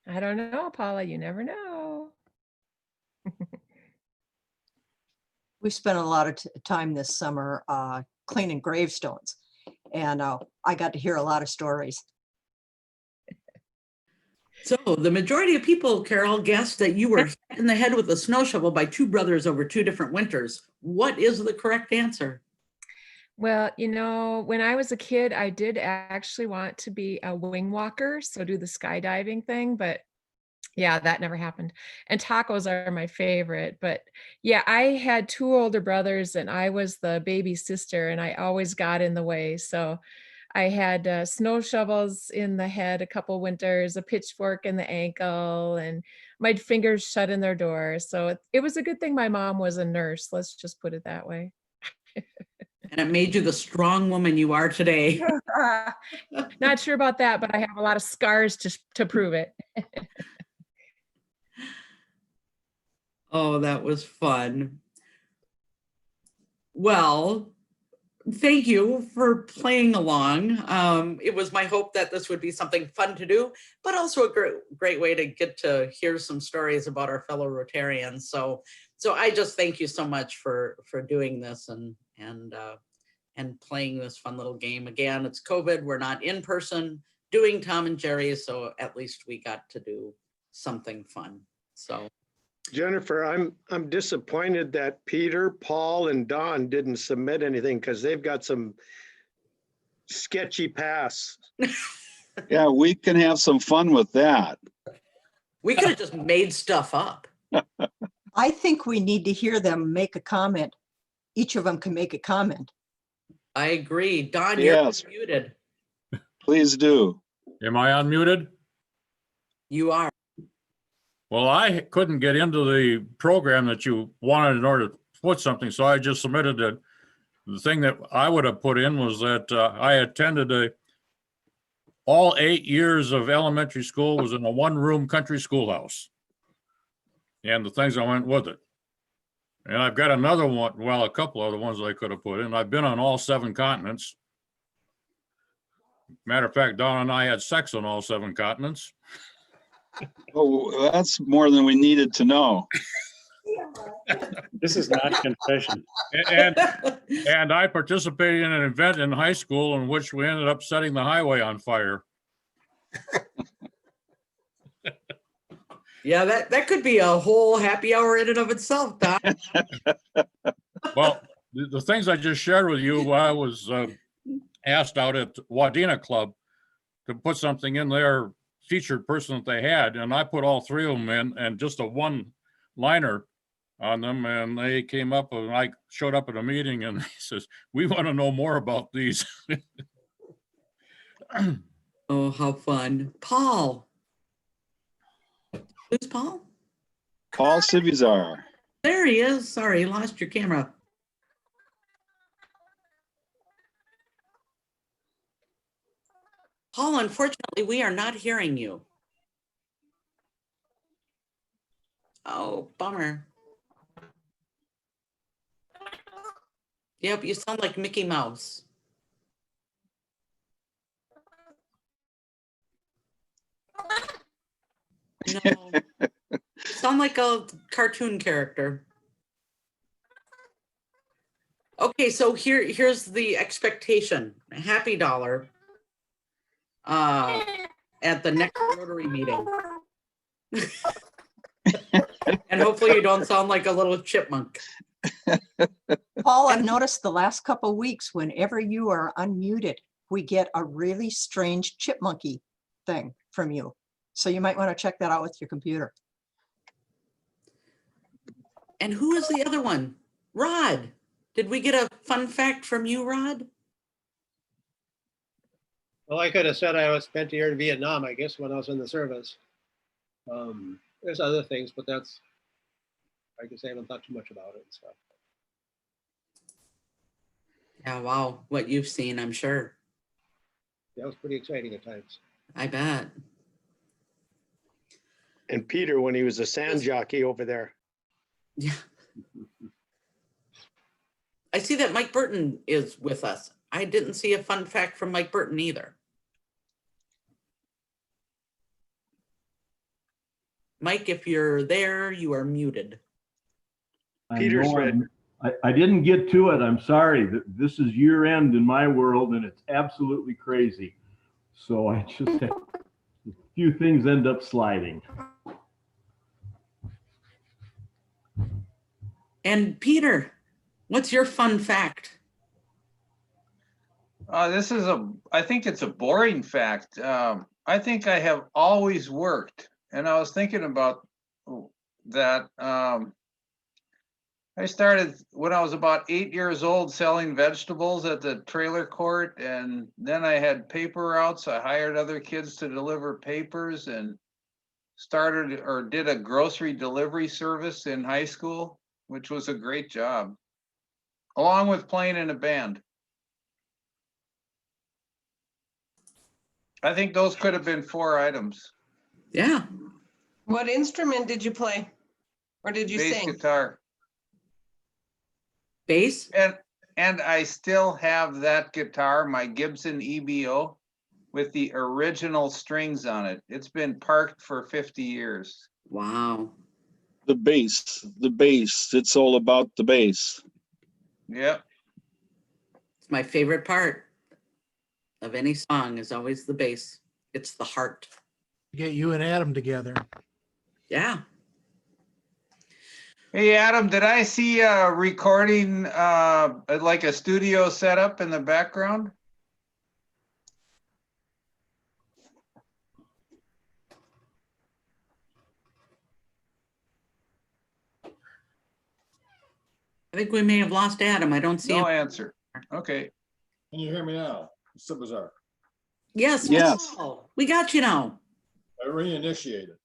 I don't know, Paula, you never know. We spent a lot of time this summer cleaning gravestones, and I got to hear a lot of stories. So the majority of people, Carol, guessed that you were hit in the head with a snow shovel by 2 brothers over 2 different winters. What is the correct answer? Well, you know, when I was a kid, I did actually want to be a wing walker, so do the skydiving thing, but yeah, that never happened. And tacos are my favorite, but yeah, I had 2 older brothers and I was the baby sister and I always got in the way. So I had snow shovels in the head a couple winters, a pitchfork in the ankle, and my fingers shut in their doors. So it was a good thing my mom was a nurse. Let's just put it that way. And it made you the strong woman you are today. Not sure about that, but I have a lot of scars to prove it. Oh, that was fun. Well, thank you for playing along. It was my hope that this would be something fun to do, but also a great way to get to hear some stories about our fellow Rotarians. So I just thank you so much for doing this and playing this fun little game. Again, it's COVID. We're not in person doing Tom and Jerry, so at least we got to do something fun. So. Jennifer, I'm disappointed that Peter, Paul, and Don didn't submit anything because they've got some sketchy pasts. Yeah, we can have some fun with that. We could have just made stuff up. I think we need to hear them make a comment. Each of them can make a comment. I agree. Don, Yes. you're muted. Please do. Am I unmuted? You are. Well, I couldn't get into the program that you wanted in order to put something, so I just submitted it. The thing that I would have put in was that I attended all 8 years of elementary school was in a 1-room country schoolhouse. And the things that went with it. And I've got another one, well, a couple other ones I could have put in. I've been on all 7 continents. Matter of fact, Don and I had sex on all 7 continents. Oh, that's more than we needed to know. This is not confession. And I participated in an event in high school in which we ended up setting the highway on fire. Yeah, that could be a whole happy hour in and of itself, Don. Well, the things I just shared with you, I was asked out at Wadena Club to put something in their featured person that they had, and I put all 3 of them in and just a 1-liner on them, and they came up and I showed up at a meeting and he says, "We want to know more about these." Oh, how fun. Paul. Who's Paul? Paul Sivizar. There he is. Sorry, lost your camera. Paul, unfortunately, we are not hearing you. Oh, bummer. Yep, you sound like Mickey Mouse. No, you sound like a cartoon character. Okay, so here's the expectation. A happy dollar at the next Rotary meeting. And hopefully you don't sound like a little chipmunk. Paul, I've noticed the last couple of weeks, whenever you are unmuted, we get a really strange chipmunky thing from you. So you might want to check that out with your computer. And who is the other one? Rod. Did we get a fun fact from you, Rod? Well, I could have said I was spent a year in Vietnam, I guess, when I was in the service. There's other things, but that's, I guess I haven't thought too much about it and stuff. Yeah, wow. What you've seen, I'm sure. That was pretty exciting at times. I bet. And Peter, when he was a sand jockey over there. Yeah. I see that Mike Burton is with us. I didn't see a fun fact from Mike Burton either. Mike, if you're there, you are muted. Peter's red. I didn't get to it. I'm sorry. This is year end in my world and it's absolutely crazy. So I just had a few things end up sliding. And Peter, what's your fun fact? I think it's a boring fact. I think I have always worked, and I was thinking about that. I started when I was about 8 years old selling vegetables at the trailer court, and then I had paper routes. I hired other kids to deliver papers and started or did a grocery delivery service in high school, which was a great job, along with playing in a band. I think those could have been 4 items. Yeah. What instrument did you play? Or did you Bass sing? guitar. Bass? And I still have that guitar, my Gibson EBO, with the original strings on it. It's been parked for 50 years. Wow. The bass, it's all about the bass. Yep. It's my favorite part of any song is always the bass. It's the heart. Get you and Adam together. Yeah. Hey, Adam, did I see a recording, like a studio setup in the background? I think we may have lost Adam. I don't see No him. answer. Okay. Can you hear me now? It's so bizarre. Yes. Yes. Paul, we got you now. I reinitiated.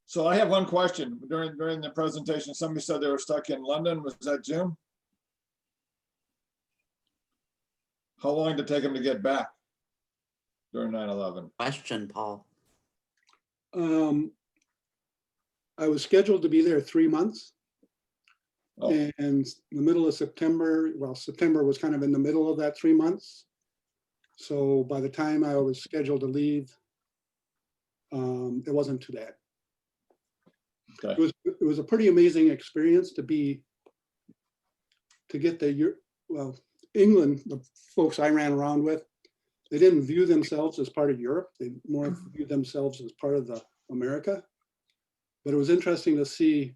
So I have one question. During the presentation, somebody said they were stuck in London. Was that Jim? How long did it take them to get back during 9/11? Question, Paul. I was scheduled to be there 3 months. Oh. And the middle of September, well, September was kind of in the middle of that 3 months. So by the time I was scheduled to leave, it wasn't too bad. Okay. It was a pretty amazing experience to get the, well, England, the folks I ran around with, they didn't view themselves as part of Europe. They more viewed themselves as part of the America. But it was interesting to see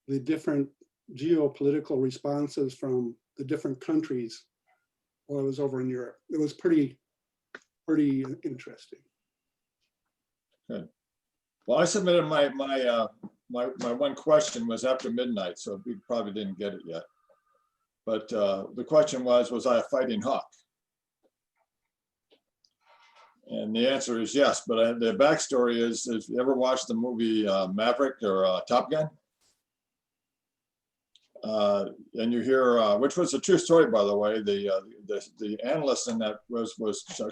the different geopolitical responses from the different countries while I was over in Europe. It was pretty interesting. Good. Well, I submitted my one question was after midnight, so we probably didn't get it yet. But the question was I a fighting hawk? And the answer is yes, but the backstory is, if you ever watched the movie Maverick or Top Gun? And you hear, which was a true story, by the way, the analyst in that was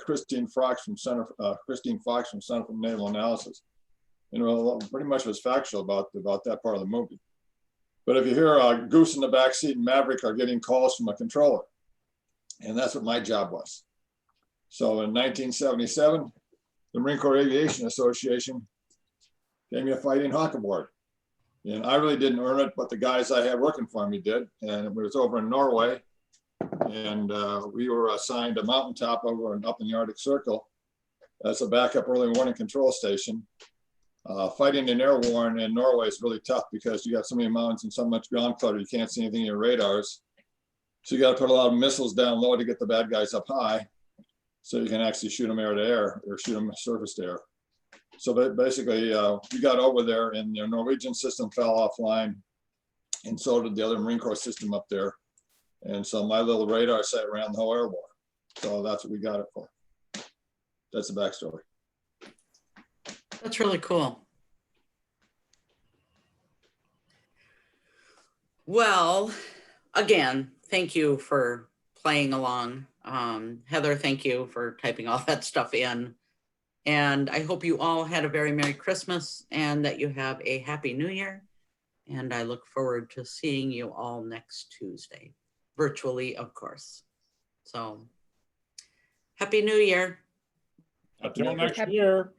Christine Fox from Center for Naval Analysis. You know, pretty much was factual about that part of the movie. But if you hear Goose in the backseat and Maverick are getting calls from a controller, and that's what my job was. So in 1977, the Marine Corps Aviation Association gave me a Fighting Hawk Award. And I really didn't earn it, but the guys I had working for me did. And it was over in Norway. And we were assigned a mountaintop up in the Arctic Circle as a backup early warning control station. Fighting in air war in Norway is really tough because you got so many mountains and so much ground clutter, you can't see anything in your radars. So you got to put a lot of missiles down low to get the bad guys up high, so you can actually shoot them air to air or shoot them surface to air. So basically, we got over there, and the Norwegian system fell offline, and so did the other Marine Corps system up there. And so my little radar set ran the whole air war. So that's what we got it for. That's the backstory. That's really cool. Well, again, thank you for playing along. Heather, thank you for typing all that stuff in. And I hope you all had a very Merry Christmas and that you have a Happy New Year. And I look forward to seeing you all next Tuesday, virtually, of course. So, Happy New Year. Until next year.